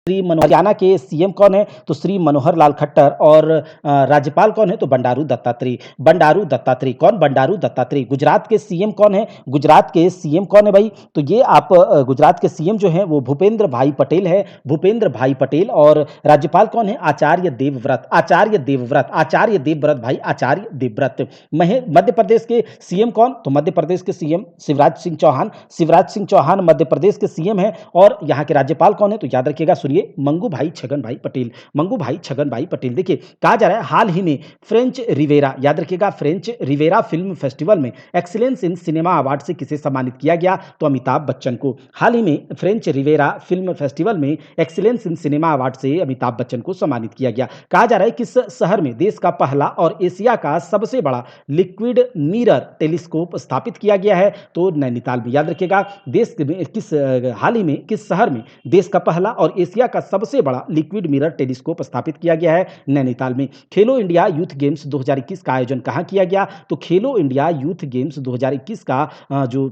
हरियाणा के सीएम कौन है? तो श्री मनोहर लाल खट्टर। और राज्यपाल कौन है? तो बंडारू दत्तात्रेय, बंडारू दत्तात्रेय। कौन? बंडारू दत्तात्रेय। गुजरात के सीएम कौन है? गुजरात के सीएम कौन है भाई? तो ये आप गुजरात के सीएम जो हैं वो भूपेंद्र भाई पटेल है, भूपेंद्र भाई पटेल। और राज्यपाल कौन है? आचार्य देवव्रत, आचार्य देवव्रत, आचार्य देवव्रत भाई, आचार्य देवव्रत। मध्य प्रदेश के सीएम कौन? तो मध्य प्रदेश के सीएम शिवराज सिंह चौहान, शिवराज सिंह चौहान मध्य प्रदेश के सीएम है। और यहाँ के राज्यपाल कौन है? तो याद रखिएगा, सुनिए, मंगू भाई छगन भाई पटेल, मंगू भाई छगन भाई पटेल। देखिए कहा जा रहा है हाल ही में फ्रेंच रिवेरा, याद रखिएगा फ्रेंच रिवेरा फिल्म फेस्टिवल में एक्सीलेंस इन सिनेमा अवार्ड से किसे सम्मानित किया गया? तो अमिताभ बच्चन को। हाल ही में फ्रेंच रिवेरा फिल्म फेस्टिवल में एक्सीलेंस इन सिनेमा अवार्ड से अमिताभ बच्चन को सम्मानित किया गया। कहा जा रहा है किस शहर में देश का पहला और एशिया का सबसे बड़ा लिक्विड मिरर टेलीस्कोप स्थापित किया गया है? तो नैनीताल में। याद रखिएगा देश में किस हाल ही में किस शहर में देश का पहला और एशिया का सबसे बड़ा लिक्विड मिरर टेलीस्कोप स्थापित किया गया है? नैनीताल में। खेलो इंडिया यूथ गेम्स 2021 का आयोजन कहां किया गया? तो खेलो इंडिया यूथ गेम्स 2021 का जो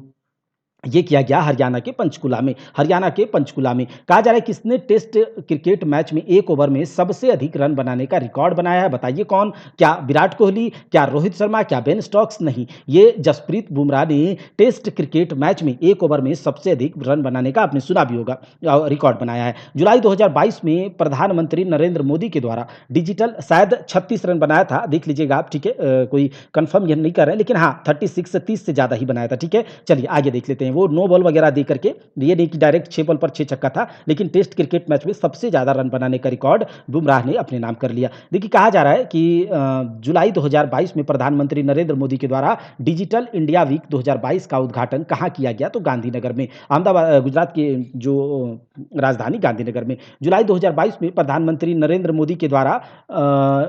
ये किया गया हरियाणा के पंचकुला में, हरियाणा के पंचकुला में। कहा जा रहा है किसने टेस्ट क्रिकेट मैच में एक ओवर में सबसे अधिक रन बनाने का रिकॉर्ड बनाया है? बताइए कौन? क्या विराट कोहली, क्या रोहित शर्मा, क्या बेन स्टोक्स? नहीं, ये जसप्रीत बुमराह ने टेस्ट क्रिकेट मैच में एक ओवर में सबसे अधिक रन बनाने का, आपने सुना भी होगा, रिकॉर्ड बनाया है। जुलाई 2022 में प्रधानमंत्री नरेंद्र मोदी के द्वारा डिजिटल शायद 36 रन बनाया था, देख लीजिएगा आप, ठीक है, कोई कंफर्म ये नहीं कर रहे हैं, लेकिन हाँ 36 30 से ज्यादा ही बनाया था। ठीक है, चलिए आगे देख लेते हैं। वो नो बॉल वगैरह दे करके, ये नहीं कि डायरेक्ट 6 बॉल पर 6 छक्का था, लेकिन टेस्ट क्रिकेट मैच में सबसे ज्यादा रन बनाने का रिकॉर्ड बुमराह ने अपने नाम कर लिया। देखिए कहा जा रहा है कि जुलाई 2022 में प्रधानमंत्री नरेंद्र मोदी के द्वारा डिजिटल इंडिया वीक 2022 का उद्घाटन कहां किया गया? तो गांधीनगर में, अहमदाबाद, गुजरात के जो राजधानी गांधीनगर में। जुलाई 2022 में प्रधानमंत्री नरेंद्र मोदी के द्वारा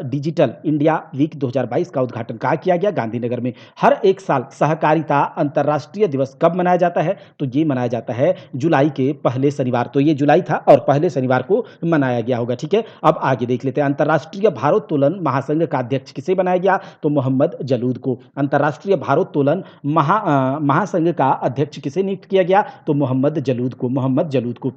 डिजिटल इंडिया वीक 2022 का उद्घाटन कहां किया गया? गांधीनगर में। हर एक साल सहकारिता अंतर्राष्ट्रीय दिवस कब मनाया जाता है? तो ये मनाया जाता है जुलाई के पहले शनिवार, तो ये जुलाई था और पहले शनिवार को मनाया गया होगा। ठीक है, अब आगे देख लेते हैं। अंतर्राष्ट्रीय भारोत्तोलन महासंघ का अध्यक्ष किसे बनाया गया? तो मोहम्मद जलूद को। अंतर्राष्ट्रीय भारोत्तोलन महासंघ का अध्यक्ष किसे नियुक्त किया गया? तो मोहम्मद जलूद को, मोहम्मद जलूद को।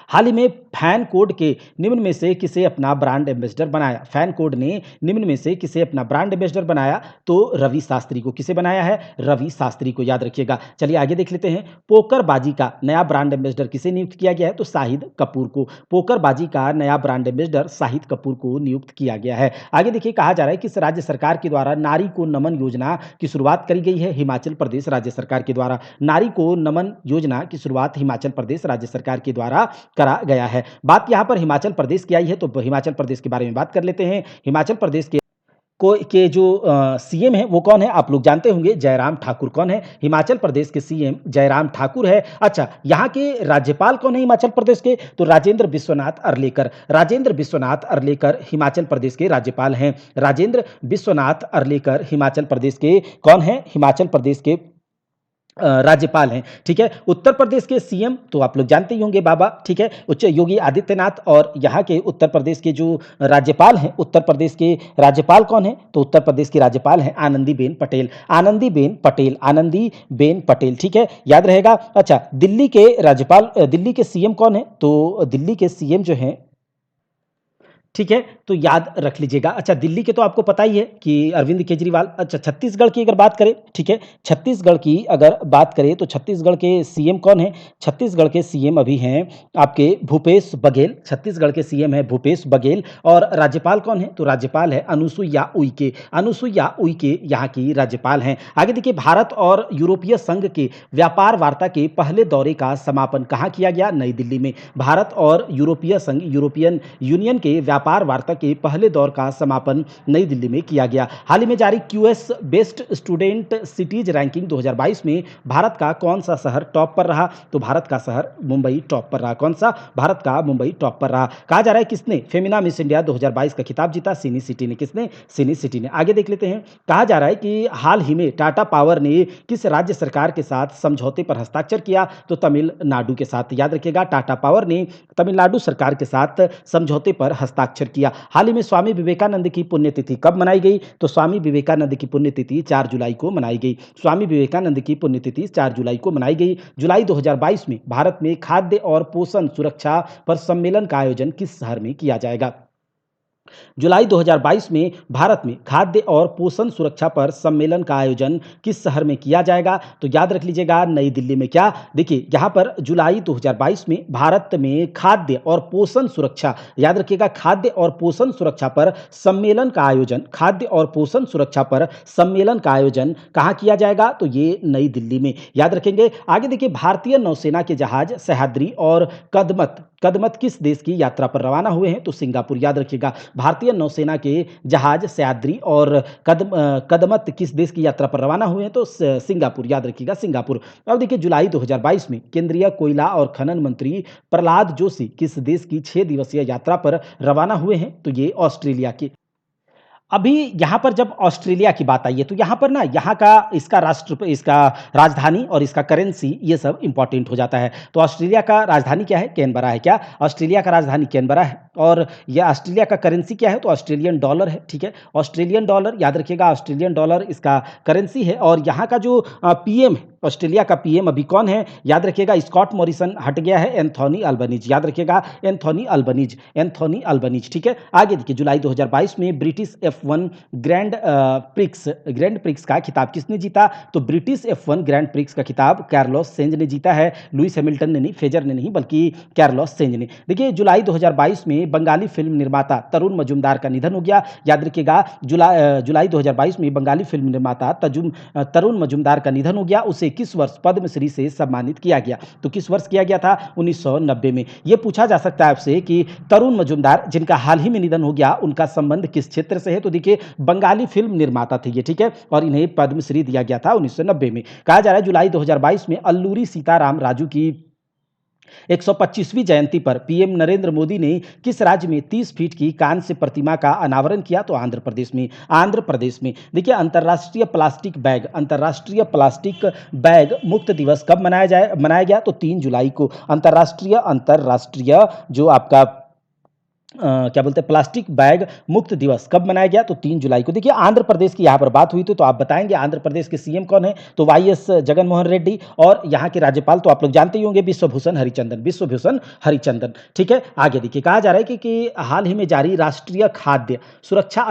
हाल ही में फैन कोड के निम्न में से किसे अपना ब्रांड एम्बेसडर बनाया? फैन कोड ने निम्न में से किसे अपना ब्रांड एम्बेसडर बनाया? तो रवि शास्त्री को। किसे बनाया है? रवि शास्त्री को, याद रखिएगा। चलिए आगे देख लेते हैं। पोकरबाजी का नया ब्रांड एम्बेसडर किसे नियुक्त किया गया है? तो शाहिद कपूर को। पोकरबाजी का नया ब्रांड एम्बेसडर शाहिद कपूर को नियुक्त किया गया है। आगे देखिए, कहा जा रहा है किस राज्य सरकार के द्वारा नारी को नमन योजना की शुरुआत करी गई है? हिमाचल प्रदेश राज्य सरकार के द्वारा नारी को नमन योजना की शुरुआत हिमाचल प्रदेश राज्य सरकार के द्वारा करा गया है। बात यहां पर हिमाचल प्रदेश की आई है, तो हिमाचल प्रदेश के बारे में बात कर लेते हैं। हिमाचल प्रदेश के जो सीएम है वो कौन है? आप लोग जानते होंगे, जयराम ठाकुर। कौन है? हिमाचल प्रदेश के सीएम जयराम ठाकुर है। अच्छा, यहाँ के राज्यपाल कौन है हिमाचल प्रदेश के? तो राजेंद्र विश्वनाथ अर्लेकर। राजेंद्र विश्वनाथ अर्लेकर हिमाचल प्रदेश के राज्यपाल हैं। राजेंद्र विश्वनाथ अर्लेकर हिमाचल प्रदेश के कौन है? हिमाचल प्रदेश के राज्यपाल हैं। ठीक है, उत्तर प्रदेश के सीएम तो आप लोग जानते ही होंगे, बाबा, ठीक है, उच्च योगी आदित्यनाथ। और यहाँ के उत्तर प्रदेश के जो राज्यपाल हैं, उत्तर प्रदेश के राज्यपाल कौन है? तो उत्तर प्रदेश की राज्यपाल हैं आनंदीबेन पटेल, आनंदीबेन पटेल, आनंदीबेन पटेल। ठीक है, याद रहेगा। अच्छा, दिल्ली के राज्यपाल, दिल्ली के सीएम कौन है? तो दिल्ली के सीएम जो हैं ठीक है, तो याद रख लीजिएगा। अच्छा, दिल्ली के तो आपको पता ही है कि अरविंद केजरीवाल। अच्छा, छत्तीसगढ़ की अगर बात करें, ठीक है, छत्तीसगढ़ की अगर बात करें तो छत्तीसगढ़ के सीएम कौन हैं? छत्तीसगढ़ के सीएम अभी हैं आपके भूपेश बघेल। छत्तीसगढ़ के सीएम हैं भूपेश बघेल। और राज्यपाल कौन है? तो राज्यपाल है अनुसुईया उइके। अनुसुईया उइके यहाँ की राज्यपाल हैं। आगे देखिए, भारत और यूरोपीय संघ के व्यापार वार्ता के पहले दौरे का समापन कहाँ किया गया? नई दिल्ली में। भारत और यूरोपीय संघ, यूरोपियन यूनियन के व्यापार वार्ता के पहले दौर का समापन नई दिल्ली में किया गया। हाल ही में जारी QS best student cities ranking 2022 में भारत का कौन सा शहर टॉप पर रहा? तो भारत का शहर मुंबई टॉप पर रहा। कौन सा? भारत का मुंबई टॉप पर रहा। कहा जा रहा है किसने फेमिना मिस इंडिया 2022 का खिताब जीता? सिनी सिटी ने। किसने? सिनी सिटी ने। आगे देख लेते हैं। कहा जा रहा है कि हाल ही में टाटा पावर ने किस राज्य सरकार के साथ समझौते पर हस्ताक्षर किया? तो तमिलनाडु के साथ। याद रखिएगा, टाटा पावर ने तमिलनाडु सरकार के साथ समझौते पर हस्ताक्षर किया। हाल ही में स्वामी विवेकानंद की पुण्यतिथि कब मनाई गई? तो स्वामी विवेकानंद की पुण्यतिथि 4 जुलाई को मनाई गई। स्वामी विवेकानंद की पुण्यतिथि 4 जुलाई को मनाई गई। जुलाई 2022 में भारत में खाद्य और पोषण सुरक्षा पर सम्मेलन का आयोजन किस शहर में किया जाएगा? जुलाई 2022 में भारत में खाद्य और पोषण सुरक्षा पर सम्मेलन का आयोजन किस शहर में किया जाएगा? तो याद रख लीजिएगा, नई दिल्ली में। क्या? देखिए, यहाँ पर जुलाई 2022 में भारत में खाद्य और पोषण सुरक्षा, याद रखिएगा, खाद्य और पोषण सुरक्षा पर सम्मेलन का आयोजन, खाद्य और पोषण सुरक्षा पर सम्मेलन का आयोजन कहाँ किया जाएगा? तो ये नई दिल्ली में। याद रखेंगे। आगे देखिए, भारतीय नौसेना के जहाज सह्याद्री और कदमत कदमत किस देश की यात्रा पर रवाना हुए हैं? तो सिंगापुर। याद रखिएगा, भारतीय नौसेना के जहाज सह्याद्री और कदमत किस देश की यात्रा पर रवाना हुए हैं? तो सिंगापुर। याद रखिएगा, सिंगापुर। अब देखिए, जुलाई 2022 में केंद्रीय कोयला और खनन मंत्री प्रहलाद जोशी किस देश की 6 दिवसीय यात्रा पर रवाना हुए हैं? तो ये ऑस्ट्रेलिया के। अभी यहाँ पर जब ऑस्ट्रेलिया की बात आई है तो यहाँ पर ना, यहाँ का इसका राजधानी और इसका करेंसी ये सब इंपॉर्टेंट हो जाता है। तो ऑस्ट्रेलिया का राजधानी क्या है? कैनबरा है। क्या? ऑस्ट्रेलिया का राजधानी कैनबरा है। और यह ऑस्ट्रेलिया का करेंसी क्या है? तो ऑस्ट्रेलियन डॉलर है। ठीक है, ऑस्ट्रेलियन डॉलर। याद रखिएगा, ऑस्ट्रेलियन डॉलर इसका करेंसी है। और यहाँ का जो पीएम है, ऑस्ट्रेलिया का पीएम अभी कौन है? याद रखिएगा, स्कॉट मॉरिसन हट गया है, एंथोनी अल्बनीज। याद रखिएगा, एंथोनी अल्बनीज, एंथोनी अल्बनीज। ठीक है, आगे देखिए, जुलाई 2022 में ब्रिटिश F1 ग्रैंड प्रिक्स का खिताब किसने जीता? तो ब्रिटिश F1 ग्रैंड प्रिक्स का खिताब कार्लोस सेंज ने जीता है। लुइस हैमिल्टन ने नहीं, फेजर ने नहीं, बल्कि कार्लोस सेंज ने। देखिए, जुलाई 2022 में बंगाली फिल्म निर्माता तरुण मजूमदार का निधन हो गया। याद रखिएगा, जुलाई 2022 में बंगाली फिल्म निर्माता तरुण मजूमदार का निधन हो गया। उसे किस वर्ष पद्मश्री से सम्मानित किया गया? तो किस वर्ष किया गया था? 1990 में। यह पूछा जा सकता है आपसे कि तरुण मजूमदार, जिनका हाल ही में निधन हो गया, उनका संबंध किस क्षेत्र से है? तो देखिए, बंगाली फिल्म निर्माता थे ये। ठीक है, और इन्हें पद्मश्री दिया गया था 1990 में। कहा जा रहा है, जुलाई 2022 में अल्लूरी सीताराम राजू की 125वीं जयंती पर पीएम नरेंद्र मोदी ने किस राज्य में 30 फीट की कांस्य प्रतिमा का अनावरण किया? तो आंध्र प्रदेश में। आंध्र प्रदेश में। देखिए, अंतर्राष्ट्रीय प्लास्टिक बैग मुक्त दिवस कब मनाया गया? तो 3 जुलाई को। अंतर्राष्ट्रीय जो आपका क्या बोलते हैं, प्लास्टिक बैग मुक्त दिवस कब मनाया गया? तो 3 जुलाई को। देखिए, आंध्र प्रदेश की यहाँ पर बात हुई थी तो आप बताएंगे आंध्र प्रदेश के सीएम कौन है? तो वाईएस जगनमोहन रेड्डी। और यहाँ के राज्यपाल तो आप लोग जानते ही होंगे, विश्वभूषण हरिचंदन। विश्वभूषण हरिचंदन। ठीक है, आगे देखिए, कहा जा रहा है कि हाल ही में जारी राष्ट्रीय खाद्य सुरक्षा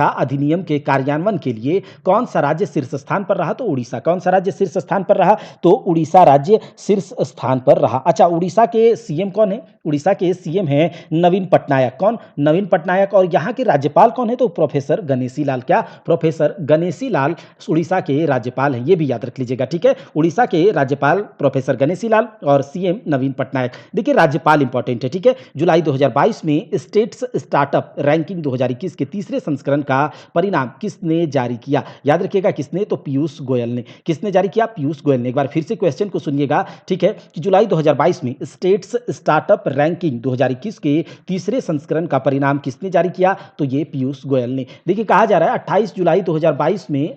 अधिनियम के कार्यान्वयन के लिए कौन सा राज्य शीर्ष स्थान पर रहा? तो उड़ीसा। कौन सा राज्य शीर्ष स्थान पर रहा? तो उड़ीसा राज्य शीर्ष स्थान पर रहा। अच्छा, उड़ीसा के सीएम कौन है? उड़ीसा के सीएम हैं नवीन पटनायक। कौन? नवीन पटनायक। और यहाँ के राज्यपाल कौन है? तो प्रोफेसर गणेशी लाल। क्या? प्रोफेसर गणेशी लाल उड़ीसा के राज्यपाल हैं। ये भी याद रख लीजिएगा। ठीक है, उड़ीसा के राज्यपाल प्रोफेसर गणेशी लाल और सीएम नवीन पटनायक। देखिए, राज्यपाल इंपॉर्टेंट है। ठीक है, जुलाई 2022 में स्टेट्स स्टार्टअप रैंकिंग 2021 के तीसरे संस्करण का परिणाम किसने जारी किया? याद रखिएगा, किसने? तो पीयूष गोयल ने। किसने जारी किया? पीयूष गोयल ने। एक बार फिर से क्वेश्चन को सुनिएगा। ठीक है, कि जुलाई 2022 में स्टेट्स स्टार्टअप रैंकिंग 2021 के तीसरे संस्करण का परिणाम किसने जारी किया? तो ये पीयूष गोयल ने। देखिए, कहा जा रहा है 28 जुलाई 2022 में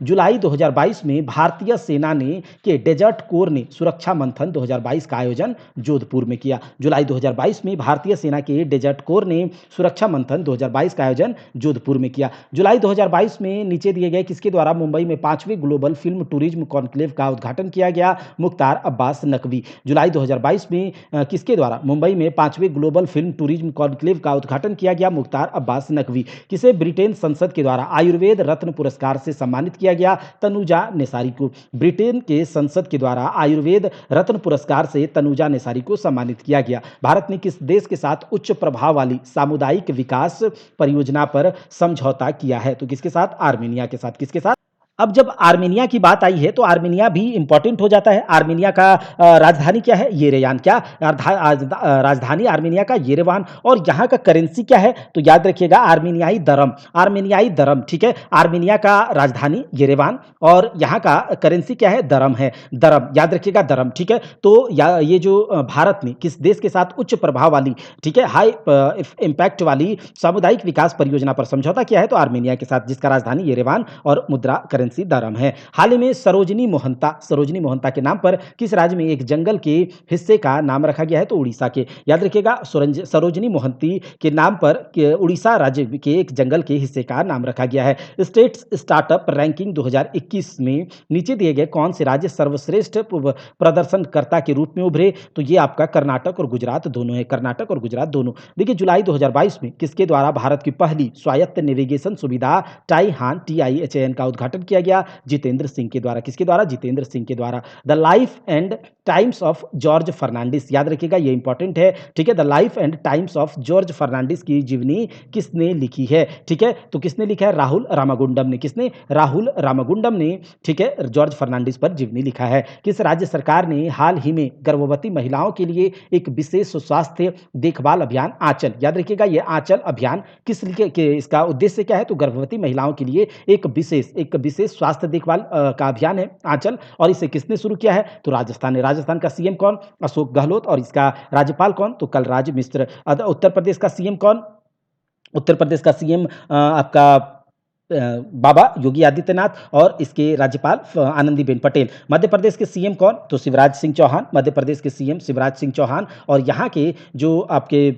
जुलाई 2022 में भारतीय सेना ने के डेजर्ट कोर ने सुरक्षा मंथन 2022 का आयोजन जोधपुर में किया। जुलाई 2022 में भारतीय सेना के डेजर्ट कोर ने सुरक्षा मंथन 2022 का आयोजन जोधपुर में किया। जुलाई 2022 में नीचे दिए गए किसके द्वारा मुंबई में 5वें ग्लोबल फिल्म टूरिज्म कॉन्क्लेव का उद्घाटन किया गया? मुख्तार अब्बास नकवी। जुलाई 2022 में किसके द्वारा मुंबई में 5वें ग्लोबल फिल्म टूरिज्म कॉन्क्लेव का उद्घाटन किया गया? मुख्तार अब्बास नकवी। किसे ब्रिटेन संसद के द्वारा आयुर्वेद रत्न पुरस्कार से सम्मानित किया गया? तनुजा नेसारी को। ब्रिटेन के संसद के द्वारा आयुर्वेद रत्न पुरस्कार से तनुजा नेसारी को सम्मानित किया गया। भारत ने किस देश के साथ उच्च प्रभाव वाली सामुदायिक विकास परियोजना पर समझौता किया है? तो किसके साथ? आर्मेनिया के साथ। किसके साथ? अब जब आर्मेनिया की बात आई है तो आर्मेनिया भी इंपॉर्टेंट हो जाता है। आर्मेनिया का राजधानी क्या है? येरेवान। क्या राजधानी आर्मेनिया का? येरेवान। और यहाँ का करेंसी क्या है? तो याद रखिएगा आर्मेनियाई दरम। आर्मेनियाई दरम, ठीक है। आर्मेनिया का राजधानी येरेवान और यहाँ का करेंसी क्या है? दरम है। दरम, याद रखिएगा दरम, ठीक है। तो ये जो भारत ने किस देश के साथ उच्च प्रभाव वाली, ठीक है, हाई इम्पैक्ट वाली सामुदायिक विकास परियोजना पर समझौता किया है? तो आर्मेनिया के साथ, जिसका राजधानी येरेवान और मुद्रा करेंसी दरम है। हाल ही में सरोजनी मोहंता के नाम पर किस राज्य में एक जंगल के हिस्से का नाम रखा गया है? तो उड़ीसा के। याद रखिएगा सरोजनी मोहंती के नाम पर उड़ीसा राज्य के एक जंगल के हिस्से का नाम रखा गया है। स्टेट्स स्टार्टअप रैंकिंग 2021 में नीचे दिए गए कौन से राज्य सर्वश्रेष्ठ प्रदर्शनकर्ता के रूप में उभरे? तो ये आपका कर्नाटक और गुजरात दोनों है। कर्नाटक और गुजरात दोनों। देखिए जुलाई 2022 में किसके द्वारा भारत की पहली स्वायत्त नेविगेशन सुविधा टाइहान TIHAN का उद्घाटन किया गया? जितेंद्र सिंह के द्वारा। किसके द्वारा? जितेंद्र सिंह के द्वारा। The life and times of George Fernandes, याद रखिएगा ये इंपॉर्टेंट है, ठीक है। The life and times of George Fernandes की जीवनी किसने लिखी है? ठीक है, तो किसने लिखा है? राहुल रामागुंडम ने। किसने? राहुल रामागुंडम ने, ठीक है, जॉर्ज फर्नांडिस पर जीवनी लिखा है। किस राज्य सरकार ने हाल ही में गर्भवती महिलाओं के लिए एक विशेष स्वास्थ्य देखभाल अभियान आंचल, याद रखिएगा ये आंचल अभियान किस लिए के इसका उद्देश्य क्या है? तो गर्भवती महिलाओं के लिए एक विशेष स्वास्थ्य देखभाल का अभियान है आंचल, और इसे किसने शुरू किया है? तो राजस्थान ने। राजस्थान का सीएम कौन? अशोक गहलोत। और इसका राज्यपाल कौन? तो कलराज मिश्र। उत्तर प्रदेश का सीएम कौन? उत्तर प्रदेश का सीएम आपका बाबा योगी आदित्यनाथ और इसके राज्यपाल आनंदीबेन पटेल। मध्य प्रदेश के सीएम कौन? तो शिवराज सिंह चौहान। मध्य प्रदेश के सीएम शिवराज सिंह चौहान। और यहाँ के जो आपके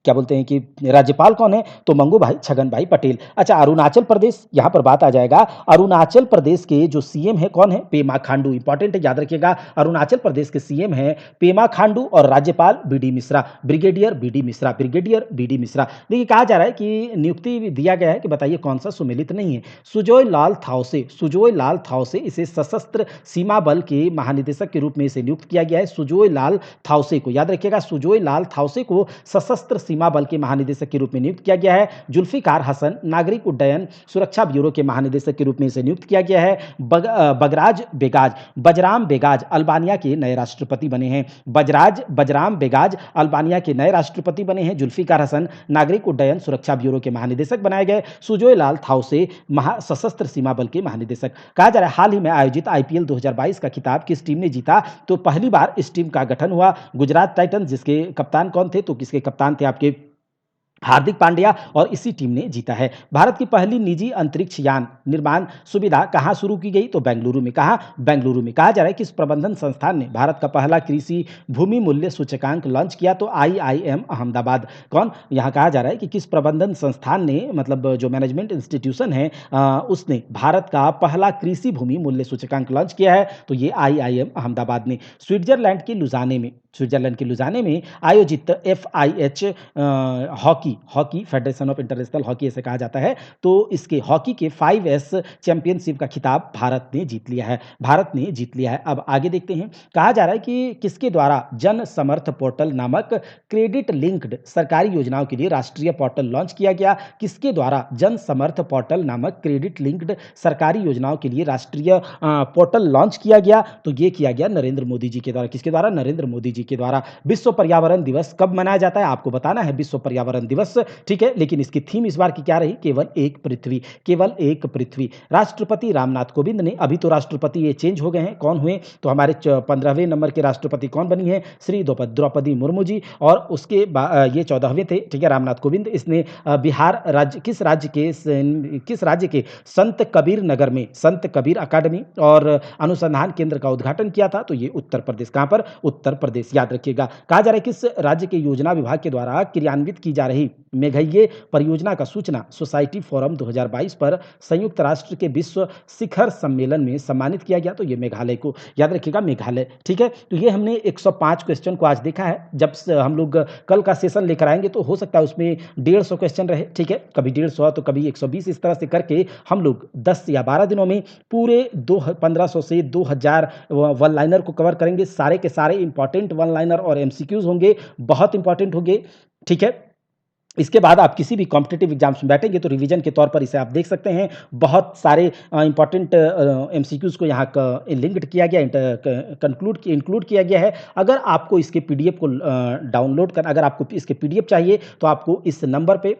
क्या बोलते हैं कि राज्यपाल कौन है? तो मंगू भाई छगन भाई पटेल। अच्छा, अरुणाचल प्रदेश, यहाँ पर बात आ जाएगा। अरुणाचल प्रदेश के जो सीएम है कौन है? पेमा खांडू। इंपॉर्टेंट है, याद रखिएगा अरुणाचल प्रदेश के सीएम है पेमा खांडू और राज्यपाल BD Mishra, brigadier BD Mishra, brigadier BD Mishra. देखिए कहा जा रहा है कि नियुक्ति दिया गया है कि बताइए कौन सा सुमेलित नहीं है? सुजोय लाल थाउसे इसे सशस्त्र सीमा बल के महानिदेशक के रूप में इसे नियुक्त किया गया है। सुजोय लाल थाउसे को, याद रखिएगा सुजोय लाल थाउसे को सशस्त्र सीमा बल के महानिदेशक के रूप में नियुक्त किया गया है। जुल्फिकार हसन नागरिक उड्डयन सुरक्षा ब्यूरो के महानिदेशक के रूप में इसे नियुक्त किया गया है। बजराम बेगाज अल्बानिया के नए राष्ट्रपति बने हैं। बजराम बेगाज अल्बानिया के नए राष्ट्रपति बने हैं। जुल्फिकार हसन नागरिक उड्डयन सुरक्षा ब्यूरो के महानिदेशक बनाए गए। सुजोय लाल थाउसे सशस्त्र सीमा बल के महानिदेशक। कहा जा रहा है हाल ही में आयोजित IPL 2022 का खिताब किस टीम ने जीता? तो पहली बार इस टीम का गठन हुआ गुजरात टाइटंस, जिसके कप्तान कौन थे? तो किसके कप्तान थे? आपके हार्दिक पांड्या, और इसी टीम ने जीता है। भारत की पहली निजी अंतरिक्ष यान निर्माण सुविधा कहां शुरू की गई? तो बेंगलुरु में। कहां? बेंगलुरु में। कहा जा रहा है कि इस प्रबंधन संस्थान ने भारत का पहला कृषि भूमि मूल्य सूचकांक लॉन्च किया? तो IIM अहमदाबाद। कौन? यहां कहा जा रहा है कि किस प्रबंधन संस्थान ने, मतलब जो मैनेजमेंट इंस्टीट्यूशन है उसने भारत का पहला कृषि भूमि मूल्य सूचकांक लॉन्च किया है? तो ये IIM अहमदाबाद ने। स्विट्जरलैंड के लुजाने में आयोजित FIH hockey federation of international hockey ऐसे कहा जाता है, तो इसके हॉकी के 5S चैंपियनशिप का खिताब भारत ने जीत लिया है। अब आगे देखते हैं। कहा जा रहा है कि किसके द्वारा जन समर्थ पोर्टल नामक क्रेडिट लिंक्ड सरकारी योजनाओं के लिए राष्ट्रीय पोर्टल लॉन्च किया गया? किसके द्वारा जन समर्थ पोर्टल नामक क्रेडिट लिंक्ड सरकारी योजनाओं के लिए राष्ट्रीय पोर्टल लॉन्च किया गया? तो ये किया गया नरेंद्र मोदी जी के द्वारा। किसके द्वारा? नरेंद्र मोदी जी के द्वारा। विश्व पर्यावरण दिवस कब मनाया जाता है? आपको बताना है विश्व पर्यावरण दिवस, ठीक है। लेकिन इसकी थीम इस बार की क्या रही? केवल एक पृथ्वी। राष्ट्रपति रामनाथ कोविंद ने, अभी तो राष्ट्रपति ये चेंज हो गए हैं, कौन हुए? तो हमारे 15वें नंबर के राष्ट्रपति कौन बनी है? श्री द्रौपदी मुर्मू जी। और उसके ये 14वें थे, ठीक है, रामनाथ कोविंद। इसने बिहार राज्य किस राज्य के संत कबीर नगर में संत कबीर अकादमी और अनुसंधान केंद्र का उद्घाटन किया था? तो ये उत्तर प्रदेश। कहां पर? उत्तर प्रदेश। 20 याद रखिएगा। कहा जा रहा है किस राज्य के योजना विभाग के द्वारा क्रियान्वित की जा रही मेघइये परियोजना का सूचना सोसाइटी फोरम 2022 पर संयुक्त राष्ट्र के विश्व शिखर सम्मेलन में सम्मानित किया गया? तो ये मेघालय को याद रखिएगा, मेघालय। ठीक है, तो ये हमने 105 क्वेश्चन को आज देखा है। जब हम लोग कल का सेशन लेकर आएंगे तो हो सकता है उसमें 150 क्वेश्चन रहे। ठीक है, कभी 150 तो कभी 120, इस तरह से करके हम लोग 10 या 12 दिनों में पूरे 1500 से 2000 वन लाइनर को कवर करेंगे। सारे के सारे इंपॉर्टेंट वन लाइनर और एमसीक्यूज होंगे, बहुत इंपॉर्टेंट होंगे। ठीक है, इसके बाद आप किसी भी कॉम्पिटिटिव एग्जाम्स में बैठेंगे तो रिवीजन के तौर पर इसे आप देख सकते हैं। बहुत सारे इंपॉर्टेंट एमसीक्यूज को यहाँ लिंक्ड किया गया, इंक्लूड किया गया है। अगर आपको इसके पीडीएफ को डाउनलोड करना, अगर आपको इसके पीडीएफ चाहिए तो आपको इस नंबर पे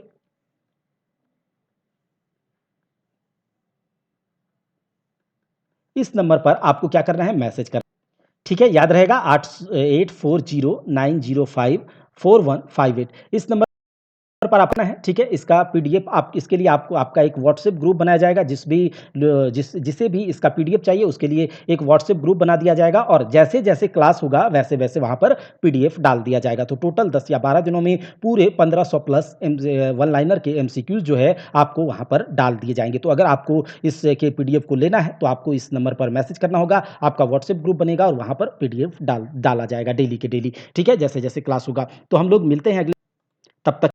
पर आपको क्या करना है, मैसेज करना। ठीक है, याद रहेगा 8409054158 इस नंबर पर अपना है। ठीक है, इसका पीडीएफ आप, इसके लिए आपको आपका एक व्हाट्सएप ग्रुप बनाया जाएगा। जिसे भी इसका पीडीएफ चाहिए उसके लिए एक व्हाट्सएप ग्रुप बना दिया जाएगा और जैसे जैसे क्लास होगा वैसे वैसे वहां पर पीडीएफ डाल दिया जाएगा। तो टोटल 10 या 12 दिनों में पूरे 1500 प्लस वन लाइनर के एमसीक्यूज जो है आपको वहां पर डाल दिए जाएंगे। तो अगर आपको इसके पीडीएफ को लेना है तो आपको इस नंबर पर मैसेज करना होगा, आपका व्हाट्सएप ग्रुप बनेगा और वहां पर पीडीएफ डाला जाएगा डेली के डेली। ठीक है, जैसे जैसे क्लास होगा। तो हम लोग मिलते हैं अगले, तब तक